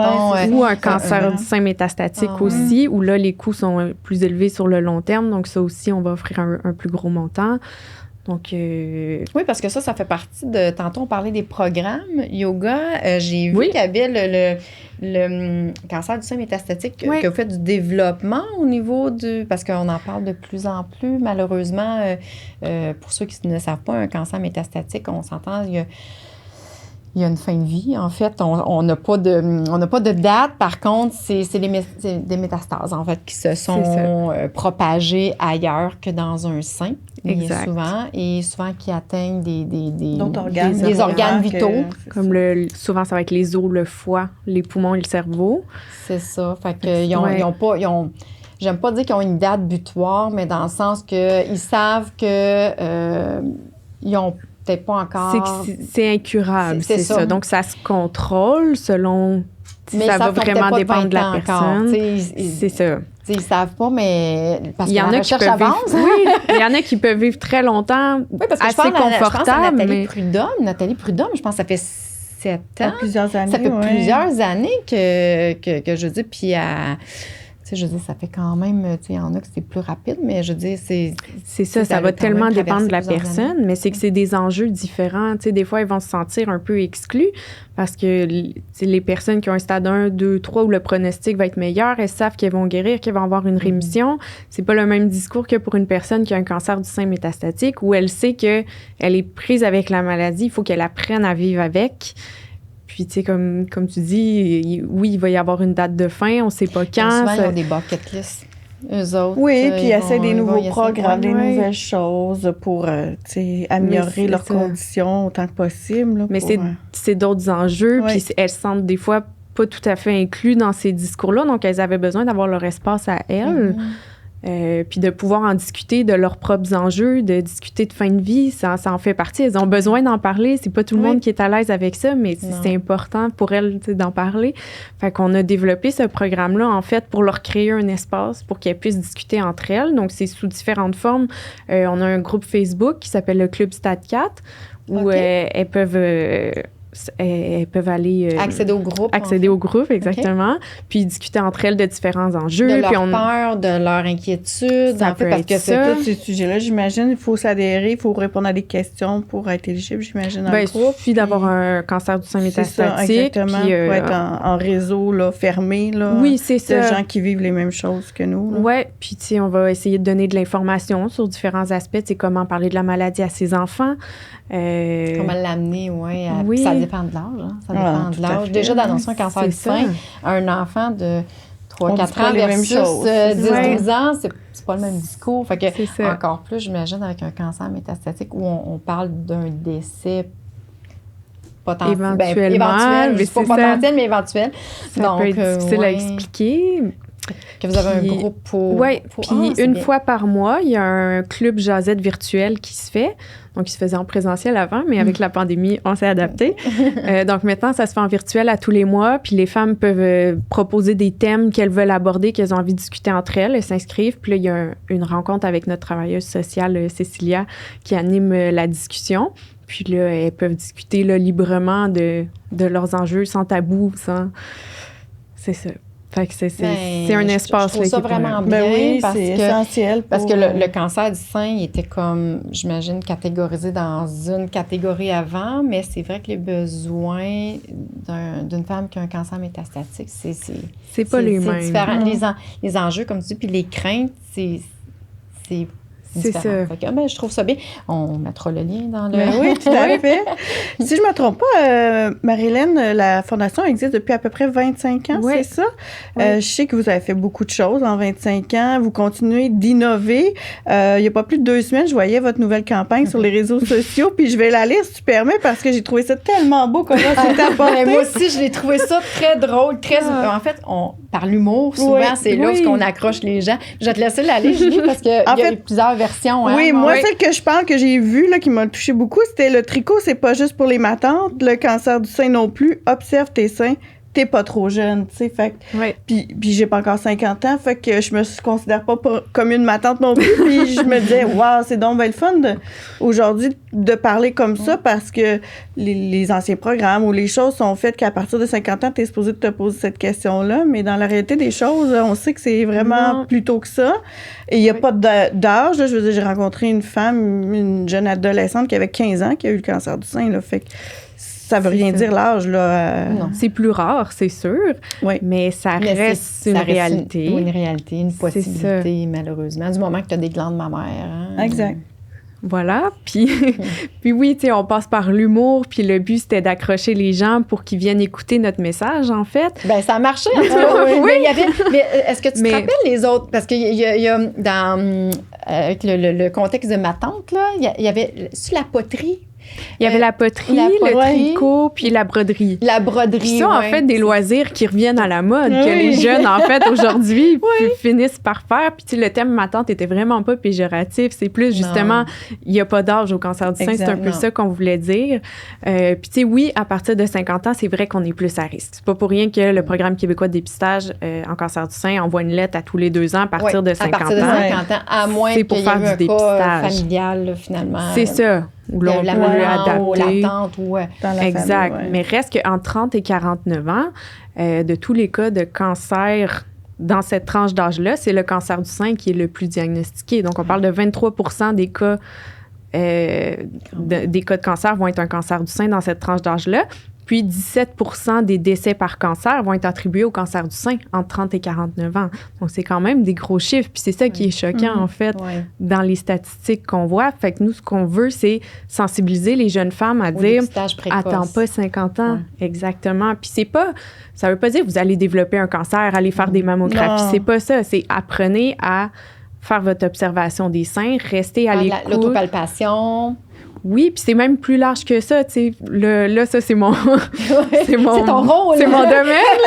Ou un cancer du sein métastatique aussi, où là, les coûts sont plus élevés sur le long terme. Donc, ça aussi, on va offrir un plus gros montant. Donc, oui, parce que ça fait partie de... Tantôt, on parlait des programmes yoga. J'ai vu qu'il y avait le cancer du sein métastatique, que vous faites du développement au niveau du... Parce qu'on en parle de plus en plus, malheureusement. Pour ceux qui ne savent pas, un cancer métastatique, on s'entend, il y a une fin de vie. En fait, on n'a pas de date. Par contre, c'est des métastases, en fait, qui se sont propagées ailleurs que dans un sein. Exact. Souvent qui atteignent des organes vitaux. Comme souvent, ça va être les os, le foie, les poumons et le cerveau. C'est ça. Fait que ils ont pas... J'aime pas dire qu'ils ont une date butoir, mais dans le sens qu'ils savent que ils ont peut-être pas encore... C'est incurable, c'est ça. Donc, ça se contrôle selon... Mais ça va vraiment dépendre de la personne. C'est ça. Ils ne savent pas, mais parce que la recherche avance. Il y en a qui peuvent vivre très longtemps, assez confortable. Je pense à Nathalie Prudhomme, je pense que ça fait 7 ans. Plusieurs années, ça fait plusieurs années que je dis, puis je veux dire, ça fait quand même, il y en a que c'est plus rapide, mais je veux dire, c'est ça va tellement dépendre de la personne, mais c'est que c'est des enjeux différents. Tu sais, des fois, ils vont se sentir un peu exclus parce que les personnes qui ont un stade 1, 2, 3 où le pronostic va être meilleur, elles savent qu'elles vont guérir, qu'elles vont avoir une rémission. C'est pas le même discours que pour une personne qui a un cancer du sein métastatique où elle sait qu'elle est prise avec la maladie, il faut qu'elle apprenne à vivre avec. Puis, tu sais, comme tu dis, il va y avoir une date de fin, on ne sait pas quand. Souvent, ils ont des bucket lists, eux autres. Oui, puis ils essaient des nouveaux programmes, des nouvelles choses pour, améliorer leurs conditions autant que possible. Là, mais c'est d'autres enjeux, puis elles se sentent des fois pas tout à fait incluses dans ces discours-là, donc elles avaient besoin d'avoir leur espace à elles. Puis de pouvoir en discuter de leurs propres enjeux, de discuter de fin de vie, ça en fait partie. Elles ont besoin d'en parler. C'est pas tout le monde qui est à l'aise avec ça, mais c'est important pour elles d'en parler. Fait qu'on a développé ce programme-là, en fait, pour leur créer un espace pour qu'elles puissent discuter entre elles. Donc, c'est sous différentes formes. On a un groupe Facebook qui s'appelle le Club Stade 4, où elles peuvent aller... accéder au groupe. Accéder au groupe, exactement. Puis discuter entre elles de différents enjeux. De leur peur, de leur inquiétude. Ça peut être ça. Tous ces sujets-là, j'imagine, il faut s'adhérer, il faut répondre à des questions pour être éligible, j'imagine, dans le groupe. Il suffit d'avoir un cancer du sein métastatique. C'est ça, exactement. Puis, pour être en réseau là, fermé. Là, oui, c'est ça. De gens qui vivent les mêmes choses que nous. Oui, puis tu sais, on va essayer de donner de l'information sur différents aspects. Tu sais, comment parler de la maladie à ses enfants. Comment l'amener, ça dépend de l'âge. Hein? Ça dépend de l'âge. Fait. Déjà, d'annoncer un cancer du sein à un enfant de 3-4 ans versus 10-12 ans, c'est pas le même discours. Fait que, encore plus, j'imagine, avec un cancer métastatique où on parle d'un décès potentiel. Éventuel, je dis pas potentiel, mais éventuel. Ça peut être difficile à expliquer. Que vous avez un groupe pour... Oui, puis une fois par mois, il y a un club jasette virtuel qui se fait. Donc, il se faisait en présentiel avant, mais avec la pandémie, on s'est adapté. Donc, maintenant, ça se fait en virtuel à tous les mois. Puis les femmes peuvent proposer des thèmes qu'elles veulent aborder, qu'elles ont envie de discuter entre elles. Elles s'inscrivent. Puis là, il y a une rencontre avec notre travailleuse sociale, Cécilia, qui anime la discussion. Puis là, elles peuvent discuter là, librement de leurs enjeux, sans tabou, sans... C'est ça. Fait que c'est un espace. Je trouve ça vraiment bien parce c'est que, essentiel. Parce que le cancer du sein, il était comme, j'imagine, catégorisé dans une catégorie avant, mais c'est vrai que les besoins d'une femme qui a un cancer métastatique, c'est pas les mêmes. C'est différent. Les enjeux, comme tu dis, puis les craintes, c'est ça. Fait que, je trouve ça bien. On mettra le lien dans le... oui, tout à fait. Si je ne me trompe pas, Marie-Hélène, la Fondation existe depuis à peu près 25 ans, c'est ça? Oui. Je sais que vous avez fait beaucoup de choses en 25 ans. Vous continuez d'innover. Il n'y a pas plus de 2 semaines, je voyais votre nouvelle campagne sur les réseaux sociaux, puis je vais la lire, si tu permets, parce que j'ai trouvé ça tellement beau comment c'est apporté. Moi aussi, je l'ai trouvé ça très drôle, très... En fait, par l'humour, souvent, c'est là où on accroche les gens. Je vais te laisser la lire, Julie, parce qu'il y a plusieurs versions. Hein, oui, moi, celle que je pense que j'ai vue, là, qui m'a touchée beaucoup, c'était le tricot, c'est pas juste pour les matantes, le cancer du sein non plus. Observe tes seins, t'es pas trop jeune, tu sais. Fait puis j'ai pas encore 50 ans, fait que je me considère pas comme une matante non plus. Puis je me disais, waouh, c'est donc bien le fun aujourd'hui de parler comme ça parce que les anciens programmes ou les choses sont faites qu'à partir de 50 ans, t'es supposé te poser cette question-là. Mais dans la réalité des choses, on sait que c'est vraiment plus tôt que ça. Et il n'y a pas d'âge. Là, je veux dire, j'ai rencontré une femme, une jeune adolescente qui avait 15 ans qui a eu le cancer du sein. Là, fait que ça veut rien dire l'âge, là. Non. C'est plus rare, c'est sûr, mais ça reste une réalité. Une réalité, une possibilité, malheureusement, du moment que tu as des glandes mammaires. Hein? Exact. Voilà. Puis oui, tu sais, on passe par l'humour, puis le but, c'était d'accrocher les gens pour qu'ils viennent écouter notre message, en fait. Bien, ça a marché, en tout cas. Oui. Mais est-ce que tu te rappelles les autres? Parce qu'il y a dans... avec le contexte de ma tante, là, il y avait... sur la poterie. Il y avait la poterie, le tricot, puis la broderie. La broderie, puis ça, en fait, des loisirs qui reviennent à la mode, que les jeunes, en fait, aujourd'hui, finissent par faire. Puis, tu sais, le thème ma tante était vraiment pas péjoratif. C'est plus, justement, il n'y a pas d'âge au cancer du sein. C'est un peu ça qu'on voulait dire. Puis, tu sais, oui, à partir de 50 ans, c'est vrai qu'on est plus à risque. C'est pas pour rien que le programme québécois de dépistage en cancer du sein envoie une lettre à tous les 2 ans à partir de 50 ans. À partir de 50 ans, à moins qu'il y ait un cas familial, là, finalement. C'est ça. Ou l'on peut adapter. Ou la tante, dans la exact. Famille, mais reste qu'entre 30 et 49 ans, de tous les cas de cancer dans cette tranche d'âge-là, c'est le cancer du sein qui est le plus diagnostiqué. Donc, on parle de 23 des cas des cas de cancer vont être un cancer du sein dans cette tranche d'âge-là. Puis 17 des décès par cancer vont être attribués au cancer du sein entre 30 et 49 ans. Donc, c'est quand même des gros chiffres. Puis c'est ça qui est choquant, en fait, dans les statistiques qu'on voit. Fait que nous, ce qu'on veut, c'est sensibiliser les jeunes femmes à dire « Attends pas 50 ans. » Exactement. Puis c'est pas... Ça veut pas dire que vous allez développer un cancer, aller faire des mammographies. C'est pas ça. C'est apprenez à faire votre observation des seins, rester à l'écoute. L'autopalpation. Oui, puis c'est même plus large que ça, tu sais. Là, ça, c'est mon... c'est ton rôle. C'est mon domaine,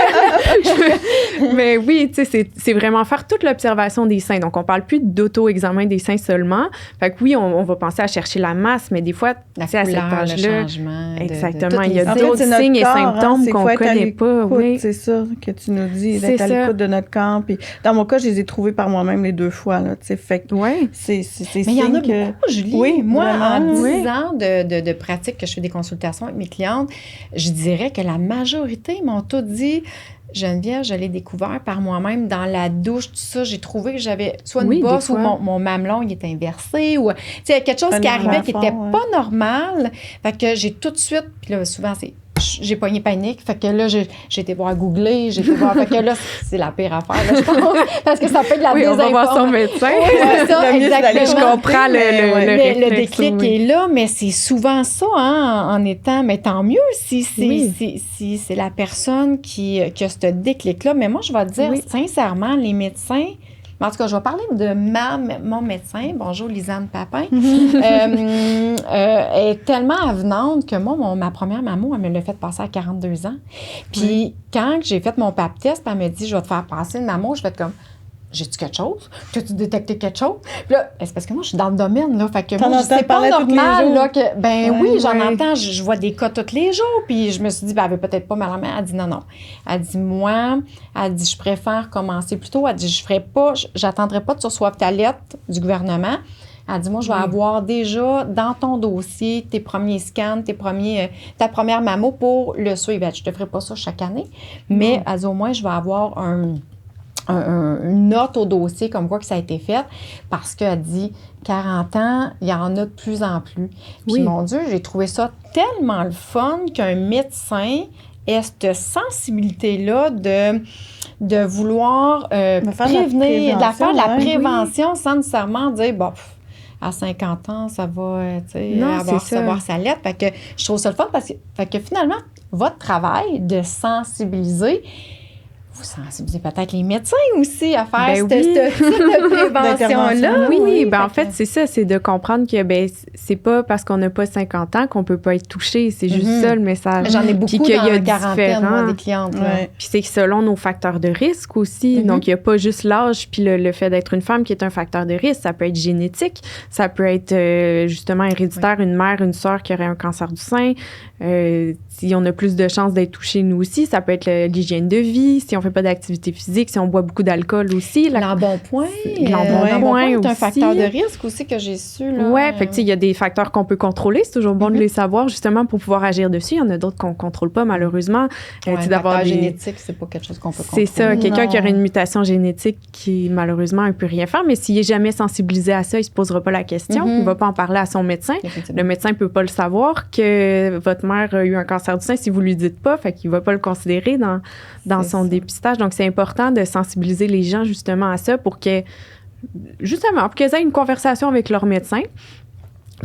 Mais oui, tu sais, c'est vraiment faire toute l'observation des seins. Donc, on parle plus d'auto-examen des seins seulement. Fait que oui, on va penser à chercher la masse, mais des fois, à cet âge-là... Exactement. Il y a d'autres signes et symptômes qu'on ne connaît pas. Oui. C'est ça que tu nous dis, d'être à l'écoute de notre corps. Puis dans mon cas, je les ai trouvés par moi-même les 2 fois, là, tu sais. Fait que c'est mais il y en a beaucoup, Julie. Oui, moi, en 10 ans de pratique que je fais des consultations avec mes clientes, je dirais que la majorité m'ont tout dit... Geneviève, je l'ai découvert par moi-même dans la douche, tout ça. J'ai trouvé que j'avais soit une bosse ou mon mamelon, il était inversé ou quelque chose qui arrivait qui n'était pas normal. Fait que j'ai tout de suite, puis là, souvent, c'est j'ai pogné panique. Fait que là, j'ai été voir googler, j'ai été voir. Fait que là, c'est la pire affaire, là, je pense. Parce que ça fait de la désinformation. On va voir son médecin. Oui, c'est ça, exactement. Je comprends le déclic est là, mais c'est souvent ça, hein, en étant. Mais tant mieux si c'est la personne qui a ce déclic-là. Mais moi, je vais te dire, sincèrement, les médecins. En tout cas, je vais parler de mon médecin. Bonjour, Lisanne Papin. Est tellement avenante que moi, ma première maman, elle me l'a fait passer à 42 ans. Puis quand j'ai fait mon pap test, elle me dit, je vais te faire passer une maman, je vais être comme, j'ai-tu quelque chose? As-tu détecté quelque chose? Puis là, c'est parce que moi, je suis dans le domaine, là. Fait que moi, c'est pas normal, là, que... Ben oui, j'en entends, je vois des cas tous les jours. Puis je me suis dit, ben, elle veut peut-être pas ma mère. Elle dit non. Elle dit, moi, je préfère commencer plus tôt. Elle dit, j'attendrai pas que tu reçoives ta lettre du gouvernement. Elle dit, moi, je vais avoir déjà dans ton dossier tes premiers scans, ta première mammo pour le suivre. Je te ferai pas ça chaque année, mais elle dit, au moins, je vais avoir une note au dossier comme quoi que ça a été fait, parce qu'elle dit 40 ans, il y en a de plus en plus. Puis mon Dieu, j'ai trouvé ça tellement le fun qu'un médecin ait cette sensibilité-là de vouloir prévenir, de faire de la prévention sans nécessairement dire, à 50 ans, ça va savoir sa lettre. Fait que je trouve ça le fun parce que finalement, votre travail de sensibiliser, vous sensibilisez peut-être les médecins aussi à faire ce type de prévention-là. Oui, en fait, c'est ça, c'est de comprendre que c'est pas parce qu'on n'a pas 50 ans qu'on peut pas être touché. C'est juste ça le message. J'en ai beaucoup dans la quarantaine, moi, des clientes. Puis c'est selon nos facteurs de risque aussi. Donc, il n'y a pas juste l'âge puis le fait d'être une femme qui est un facteur de risque. Ça peut être génétique, ça peut être justement héréditaire, une mère, une sœur qui aurait un cancer du sein. Si on a plus de chances d'être touché, nous aussi, ça peut être l'hygiène de vie, si on fait pas d'activité physique, si on boit beaucoup d'alcool aussi. L'embonpoint. L'embonpoint est un facteur de risque aussi que j'ai su. Oui, fait que il y a des facteurs qu'on peut contrôler. C'est toujours bon de les savoir, justement, pour pouvoir agir dessus. Il y en a d'autres qu'on contrôle pas, malheureusement. Facteur génétique, c'est pas quelque chose qu'on peut contrôler. C'est ça. Quelqu'un qui aurait une mutation génétique qui, malheureusement, ne peut rien faire, mais s'il est jamais sensibilisé à ça, il se posera pas la question. Il va pas en parler à son médecin. Le médecin peut pas le savoir que votre mère a eu un cancer du sein si vous lui dites pas, fait qu'il va pas le considérer dans son dépistage. Donc, c'est important de sensibiliser les gens justement à ça pour qu'ils aient une conversation avec leur médecin.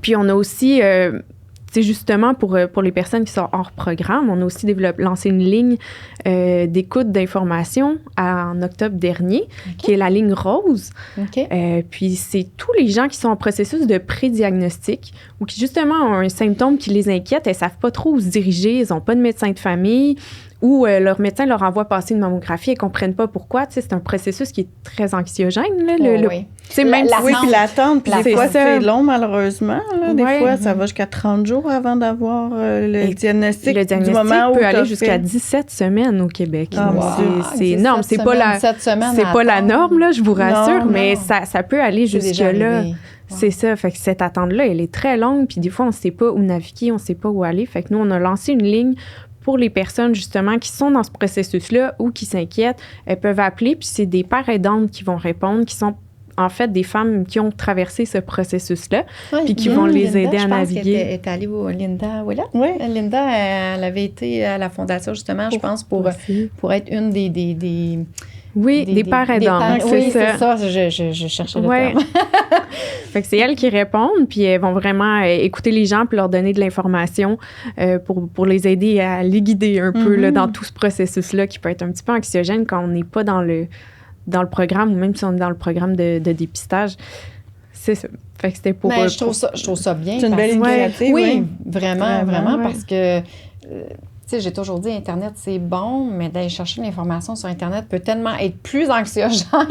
Puis, on a aussi, justement, pour les personnes qui sont hors programme, on a aussi lancé une ligne d'écoute d'information en octobre dernier, qui est la ligne rose. Puis, c'est tous les gens qui sont en processus de prédiagnostic ou qui, justement, ont un symptôme qui les inquiète et ne savent pas trop où se diriger, ils n'ont pas de médecin de famille, ou leur médecin leur envoie passer une mammographie et ne comprennent pas pourquoi. Tu sais, c'est un processus qui est très anxiogène. Là, puis l'attente, puis des fois, c'est long, malheureusement. Là. Des fois, ça va jusqu'à 30 jours avant d'avoir le diagnostic. Le diagnostic du moment peut aller jusqu'à 17 semaines au Québec. C'est énorme. C'est pas la norme, là, je vous rassure, mais ça peut aller jusque-là. C'est ça. Fait que cette attente-là, elle est très longue, puis des fois, on ne sait pas où naviguer, on ne sait pas où aller. Fait que nous, on a lancé une ligne pour les personnes, justement, qui sont dans ce processus-là ou qui s'inquiètent. Elles peuvent appeler, puis c'est des pères aidantes qui vont répondre, qui sont en fait des femmes qui ont traversé ce processus-là, puis qui vont les aider à naviguer. Elle est allée où, Linda Ouellet? Oui. Linda, elle avait été à la fondation, justement, je pense, pour être une des pères aidantes, c'est ça. Je cherchais le terme. Fait que c'est elles qui répondent, puis elles vont vraiment écouter les gens puis leur donner de l'information pour les aider à les guider un peu là, dans tout ce processus-là qui peut être un petit peu anxiogène quand on n'est pas dans le programme ou même si on est dans le programme de dépistage. C'est ça. Fait que c'était pour... je trouve ça bien. C'est une belle initiative. Oui, vraiment, parce que... Tu sais, j'ai toujours dit, Internet, c'est bon, mais d'aller chercher l'information sur Internet peut tellement être plus anxiogène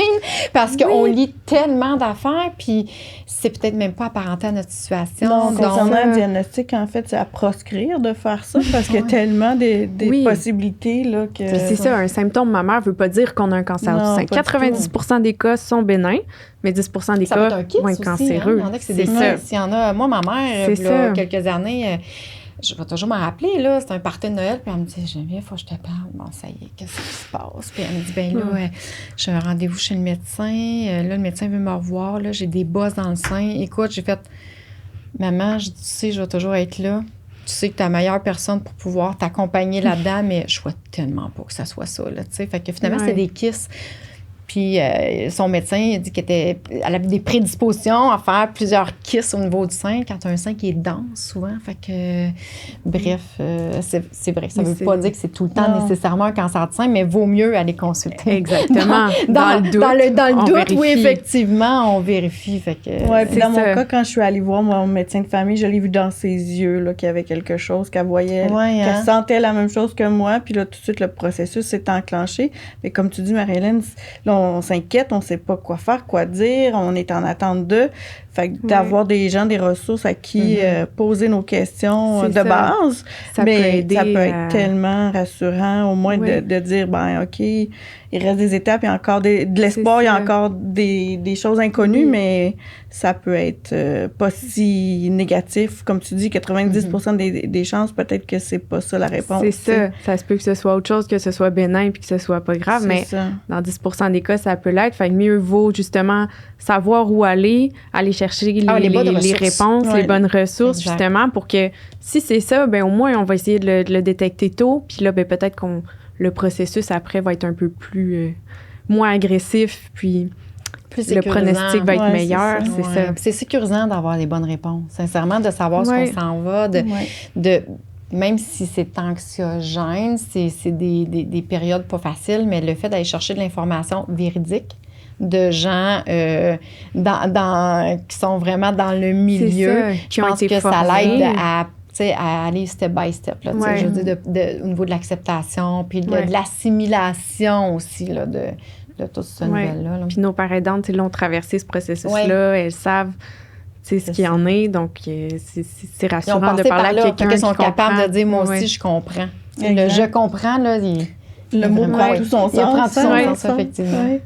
parce qu'on lit tellement d'affaires, puis c'est peut-être même pas apparenté à notre situation. Non, concernant le diagnostic, en fait, c'est à proscrire de faire ça parce qu'il y a tellement des possibilités. Là, que... C'est ça, un symptôme mammaire ne veut pas dire qu'on a un cancer du sein. 90% des cas sont bénins, mais 10% des cas vont être cancéreux. Il y en a que c'est des kits. Il y en a... Moi, ma mère, il y a quelques années... je vais toujours m'en rappeler, là, c'était un party de Noël, puis elle me dit, Geneviève, il faut que je te parle. Bon, ça y est, qu'est-ce qui se passe? Puis elle me dit, ben là, j'ai un rendez-vous chez le médecin, là, le médecin veut me revoir, là, j'ai des bosses dans le sein. Écoute, j'ai fait, maman, je sais, je vais toujours être là. sais que tu es la meilleure personne pour pouvoir t'accompagner là-dedans, mais je souhaite tellement pas que ça soit ça, là, tu sais. Fait que finalement, c'est des kisses. Puis son médecin a dit qu'elle avait des prédispositions à faire plusieurs kisses au niveau du sein, quand tu as un sein qui est dense souvent. Fait que, bref, c'est vrai. Ça ne veut pas dire que c'est tout le temps nécessairement un cancer du sein, mais vaut mieux aller consulter. Exactement. Dans le doute. Dans le doute, vérifie. oui, effectivement, on vérifie. Fait que, oui, puis dans mon cas, quand je suis allée voir mon médecin de famille, je l'ai vu dans ses yeux là, qu'il y avait quelque chose, qu'elle voyait, qu'elle sentait la même chose que moi. Puis là, tout de suite, le processus s'est enclenché. Mais comme tu dis, Marie-Hélène, là, on s'inquiète, on ne sait pas quoi faire, quoi dire, on est en attente d'eux. Fait que d'avoir des gens, des ressources à qui poser nos questions de base, ça peut être tellement rassurant, au moins de dire, ben OK, il reste des étapes, il y a encore de l'espoir, il y a encore des choses inconnues, mais ça peut être pas si négatif. Comme tu dis, 90% des chances, peut-être que c'est pas ça la réponse. C'est ça. Ça se peut que ce soit autre chose, que ce soit bénin puis que ce soit pas grave, mais dans 10% des cas, ça peut l'être. Fait que mieux vaut justement savoir où aller chercher les réponses, les bonnes ressources, justement, pour que si c'est ça, ben au moins, on va essayer de le détecter tôt. Puis là, ben peut-être le processus après va être un peu plus moins agressif, puis le pronostic va être meilleur. C'est ça. C'est sécurisant d'avoir les bonnes réponses. Sincèrement, de savoir ce qu'on s'en va, même si c'est anxiogène, c'est des périodes pas faciles, mais le fait d'aller chercher de l'information véridique de gens qui sont vraiment dans le milieu, je pense que ça l'aide à aller step by step. Là, je veux dire, au niveau de l'acceptation, puis de l'assimilation aussi là, de toute cette nouvelle-là. Puis nos parents aidantes, ils ont traversé ce processus-là, elles savent ce qu'il y en est, donc c'est rassurant de parler à quelqu'un qui sont capables de dire, moi aussi, je comprends. Le « je comprends », là, le mot prend tout son sens. Il prend tout son sens, effectivement.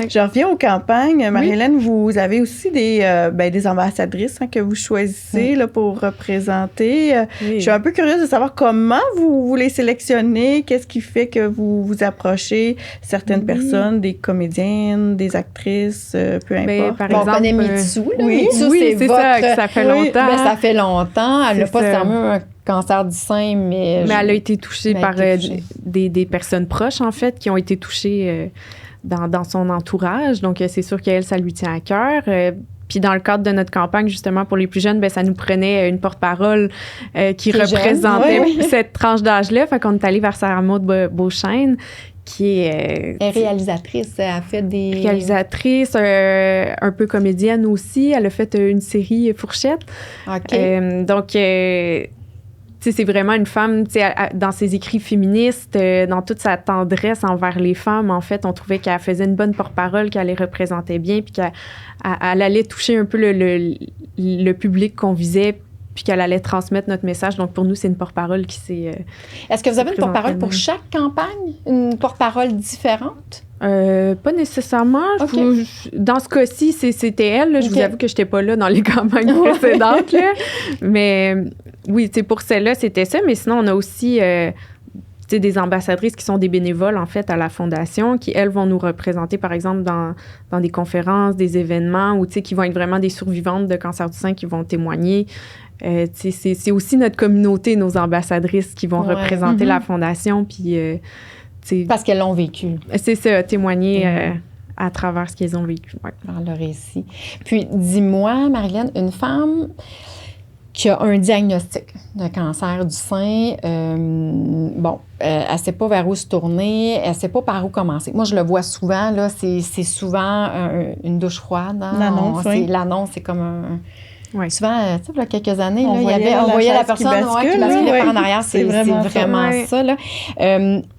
Je reviens aux campagnes. Marie-Hélène, vous avez aussi des ambassadrices que vous choisissez là, pour représenter. Je suis un peu curieuse de savoir comment vous les sélectionnez. Qu'est-ce qui fait que vous approchez certaines personnes, des comédiennes, des actrices, peu importe. Par exemple, on connaît Mitsou. Mitsou, c'est ça fait longtemps. Ça fait longtemps. Elle n'a pas nécessairement un cancer du sein, mais elle a été touchée par des personnes proches, en fait, qui ont été touchées dans son entourage. Donc, c'est sûr qu'elle, ça lui tient à cœur. Puis dans le cadre de notre campagne, justement, pour les plus jeunes, ça nous prenait une porte-parole qui représentait cette tranche d'âge-là. Fait qu'on est allé vers Sarah Maud Beauchesne, qui est... Elle est réalisatrice. Elle a fait des... Réalisatrice, un peu comédienne aussi. Elle a fait une série Fourchette. OK. Donc... c'est vraiment une femme, dans ses écrits féministes, dans toute sa tendresse envers les femmes, en fait, on trouvait qu'elle faisait une bonne porte-parole, qu'elle les représentait bien, puis qu'elle allait toucher un peu le public qu'on visait, puis qu'elle allait transmettre notre message. Donc, pour nous, c'est une porte-parole qui s'est... Est-ce que vous avez une porte-parole pour chaque campagne? Une porte-parole différente? Pas nécessairement. Dans ce cas-ci, c'était elle. Là. Je vous avoue que je n'étais pas là dans les campagnes précédentes. Là. Mais oui, pour celle-là, c'était ça. Mais sinon, on a aussi des ambassadrices qui sont des bénévoles, en fait, à la Fondation, qui, elles, vont nous représenter, par exemple, dans des conférences, des événements, ou qui vont être vraiment des survivantes de cancer du sein qui vont témoigner. C'est aussi notre communauté, nos ambassadrices qui vont représenter la Fondation. Puis... parce qu'elles l'ont vécu. C'est ça, témoigner à travers ce qu'elles ont vécu. Par le récit. Puis, dis-moi, Marie-Hélène, une femme qui a un diagnostic de cancer du sein, elle ne sait pas vers où se tourner, elle ne sait pas par où commencer. Moi, je le vois souvent, là, c'est souvent une douche froide. Hein? L'annonce, c'est comme un... Souvent, il y a quelques années, on voyait la personne qui basculait par en arrière. C'est vraiment ça. Là.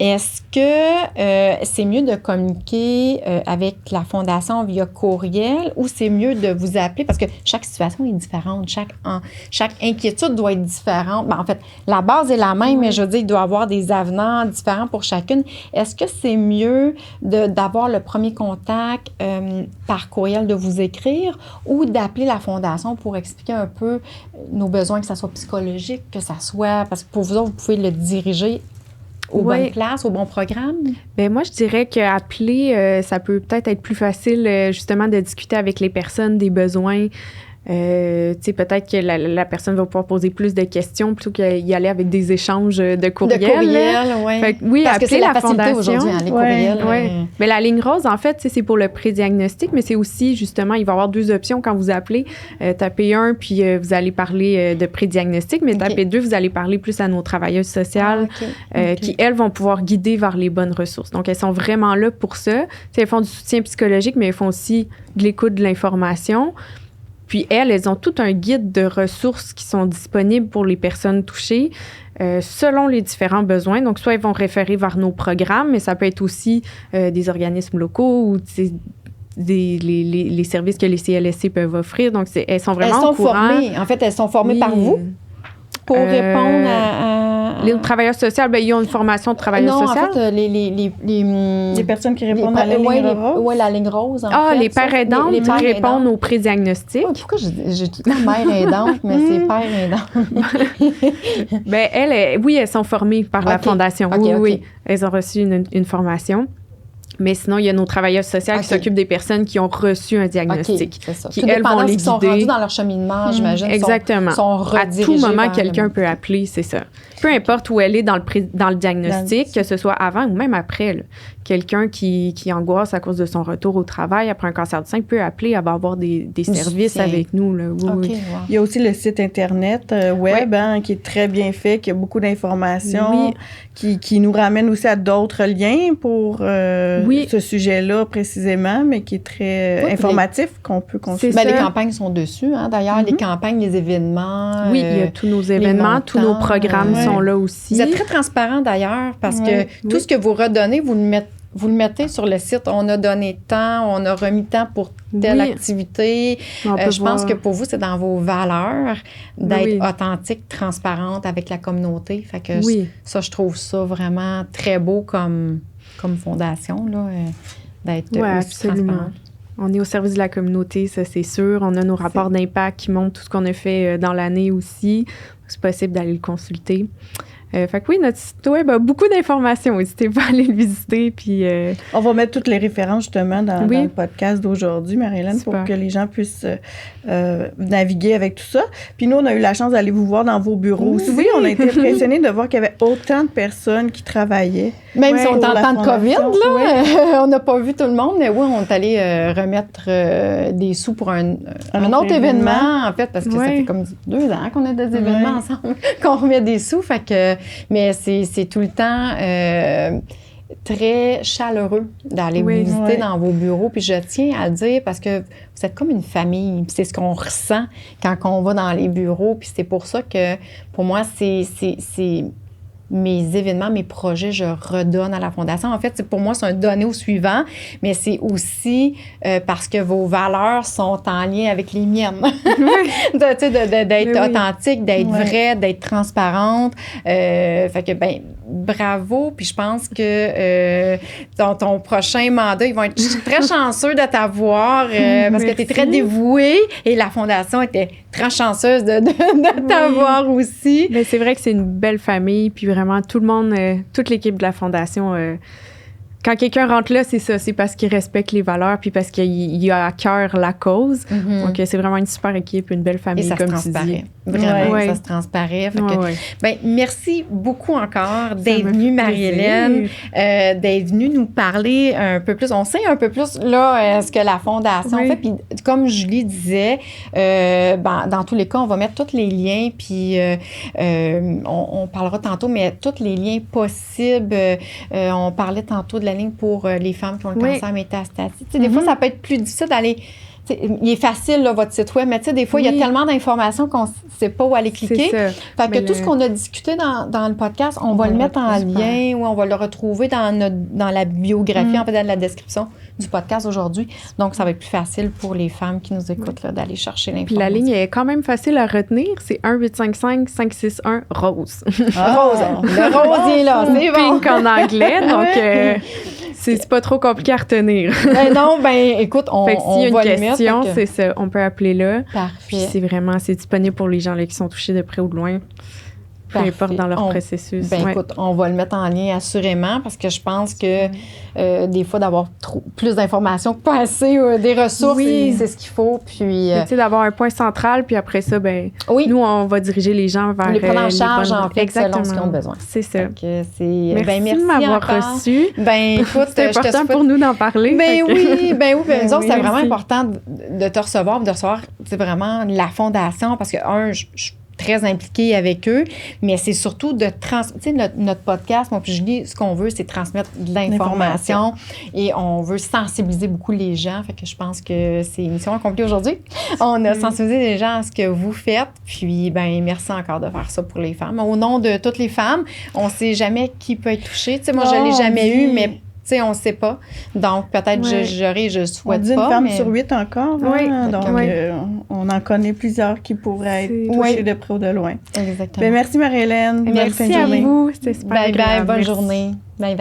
Est-ce que c'est mieux de communiquer avec la Fondation via courriel ou c'est mieux de vous appeler? Parce que chaque situation est différente. Chaque inquiétude doit être différente. En fait, la base est la même, mais je veux dire, il doit y avoir des avenants différents pour chacune. Est-ce que c'est mieux d'avoir le premier contact par courriel, de vous écrire ou d'appeler la Fondation pour expliquer un peu nos besoins, que ça soit psychologique, que ça soit... Parce que pour vous autres, vous pouvez le diriger aux bonnes places, au bon programme? Bien, moi, je dirais qu'appeler, ça peut peut-être être plus facile, justement, de discuter avec les personnes des besoins Peut-être que la personne va pouvoir poser plus de questions plutôt qu'y aller avec des échanges de courriel. De courriel, oui. Oui, parce que c'est la facilité fondation aujourd'hui, les courriels. Ouais. Mais la ligne rose, en fait, c'est pour le pré-diagnostic, mais c'est aussi, justement, il va y avoir 2 options quand vous appelez. Tapez 1, puis vous allez parler de pré-diagnostic, mais tapez 2, vous allez parler plus à nos travailleuses sociales qui, elles, vont pouvoir guider vers les bonnes ressources. Donc, elles sont vraiment là pour ça. Elles font du soutien psychologique, mais elles font aussi de l'écoute de l'information. Puis elles ont tout un guide de ressources qui sont disponibles pour les personnes touchées selon les différents besoins. Donc, soit elles vont référer vers nos programmes, mais ça peut être aussi des organismes locaux ou les services que les CLSC peuvent offrir. Donc, elles sont vraiment formées. En fait, elles sont formées par vous pour répondre à... Les travailleurs sociaux, ils ont une formation de travailleurs sociaux. En fait, les personnes qui répondent à la ligne rose. Oui, la ligne rose, en fait. Les pères aidants qui répondent au pré-diagnostic. Pourquoi j'ai tout le temps mère aidante, mais c'est père aidante? Oui, elles sont formées par la Fondation. Oui, elles ont reçu une formation. Mais sinon, il y a nos travailleurs sociaux qui s'occupent des personnes qui ont reçu un diagnostic. C'est ça. Qui, elles, vont les guider. Sont rendus dans leur cheminement, j'imagine. Exactement. Sont à tout moment, quelqu'un peut appeler, c'est ça. Peu importe où elle est dans le diagnostic, que ce soit avant ou même après. Là. Quelqu'un qui angoisse à cause de son retour au travail après un cancer du sein peut appeler, elle va avoir des services avec nous. Là. Oui. Wow. Il y a aussi le site Internet web qui est très bien fait, qui a beaucoup d'informations, qui nous ramène aussi à d'autres liens pour ce sujet-là précisément, mais qui est très informatif, qu'on peut consulter. Les campagnes sont dessus. Hein, d'ailleurs, les campagnes, les événements. Oui, il y a tous nos événements, tous nos programmes sont là aussi. Vous êtes très transparent d'ailleurs, parce que tout ce que vous redonnez, vous le mettez sur le site. On a donné tant, on a remis tant pour telle activité. Je pense que pour vous, c'est dans vos valeurs d'être authentique, transparente avec la communauté. Fait que ça, je trouve ça vraiment très beau comme fondation, là, d'être aussi transparente. On est au service de la communauté, ça, c'est sûr. On a nos rapports d'impact qui montrent tout ce qu'on a fait dans l'année aussi. C'est possible d'aller le consulter. Fait que notre site web a beaucoup d'informations. N'hésitez pas à aller le visiter. Puis, on va mettre toutes les références, justement, dans le podcast d'aujourd'hui, Marie-Hélène, pour que les gens puissent naviguer avec tout ça. Puis nous, on a eu la chance d'aller vous voir dans vos bureaux aussi. On a été impressionnés de voir qu'il y avait autant de personnes qui travaillaient. Même si on est en temps de COVID, là, on n'a pas vu tout le monde, mais on est allé remettre des sous pour un autre événement, en fait, parce que ça fait comme 2 ans qu'on a des événements ensemble, qu'on remet des sous. Fait que, mais c'est tout le temps très chaleureux d'aller vous visiter dans vos bureaux. Puis je tiens à le dire parce que vous êtes comme une famille. Puis c'est ce qu'on ressent quand on va dans les bureaux. Puis c'est pour ça que, pour moi, c'est mes événements, mes projets, je redonne à la Fondation. En fait, pour moi, c'est un donner au suivant, mais c'est aussi parce que vos valeurs sont en lien avec les miennes. D'être authentique, d'être vraie, d'être transparente. Fait que, bravo. Puis je pense que dans ton prochain mandat, ils vont être très chanceux de t'avoir parce que tu es très dévouée et la Fondation était très chanceuse de t'avoir aussi. Mais c'est vrai que c'est une belle famille, puis vraiment tout le monde, toute l'équipe de la Fondation, quand quelqu'un rentre là, c'est ça, c'est parce qu'il respecte les valeurs puis parce qu'il a à cœur la cause. Donc, c'est vraiment une super équipe, une belle famille, comme tu dis. Vraiment, ça se transparaît. Fait que, merci beaucoup encore d'être venue, Marie-Hélène, d'être venue nous parler un peu plus. On sait un peu plus, là, ce que la Fondation fait. Puis, comme Julie disait, dans tous les cas, on va mettre tous les liens, puis on parlera tantôt, mais tous les liens possibles. On parlait tantôt de la ligne pour les femmes qui ont le cancer métastatique. Des fois, ça peut être plus difficile d'aller... il est facile, là, votre site web, mais des fois, il y a tellement d'informations qu'on ne sait pas où aller cliquer. Fait que tout ce qu'on a discuté dans le podcast, on va le mettre en lien ou on va le retrouver dans la biographie, en fait, dans la description du podcast aujourd'hui. Donc, ça va être plus facile pour les femmes qui nous écoutent là, d'aller chercher l'information. Puis la ligne est quand même facile à retenir. C'est 1-855-561-ROSE. Rose. Le rosier, là, c'est bon. Pink en anglais, donc... C'est pas trop compliqué à retenir. Écoute, on va le mettre. S'il y a une question, c'est ça. On peut appeler là. Parfait. Puis c'est disponible pour les gens là, qui sont touchés de près ou de loin. peu importe dans leur processus. Ben écoute, on va le mettre en lien assurément parce que je pense que des fois, d'avoir plus d'informations que pas assez, des ressources, c'est ce qu'il faut. Puis, tu sais, d'avoir un point central, puis après ça, ben nous, on va diriger les gens vers les prendre en charge, en fait, exactement, selon ce qu'ils ont besoin. C'est ça. Merci de m'avoir reçu. Ben écoute, c'est important pour nous d'en parler. Ben oui. Nous autres, c'était vraiment important de te recevoir, de recevoir vraiment la fondation parce que, je suis très impliquée avec eux, mais c'est surtout de transmettre, notre podcast, moi puis Julie, ce qu'on veut, c'est transmettre de l'information et on veut sensibiliser beaucoup les gens, fait que je pense que c'est une mission accomplie aujourd'hui. On a sensibilisé les gens à ce que vous faites, puis merci encore de faire ça pour les femmes. Au nom de toutes les femmes, on sait jamais qui peut être touché. Tu sais, moi, je l'ai jamais eu, mais on ne sait pas. Donc, peut-être je souhaite on dit pas. Une femme sur 8 encore. Donc, on en connaît plusieurs qui pourraient être touchées de près ou de loin. Exactement. Merci, Marie-Hélène. Merci à vous. C'était super agréable. Bye. Bonne journée. Bye.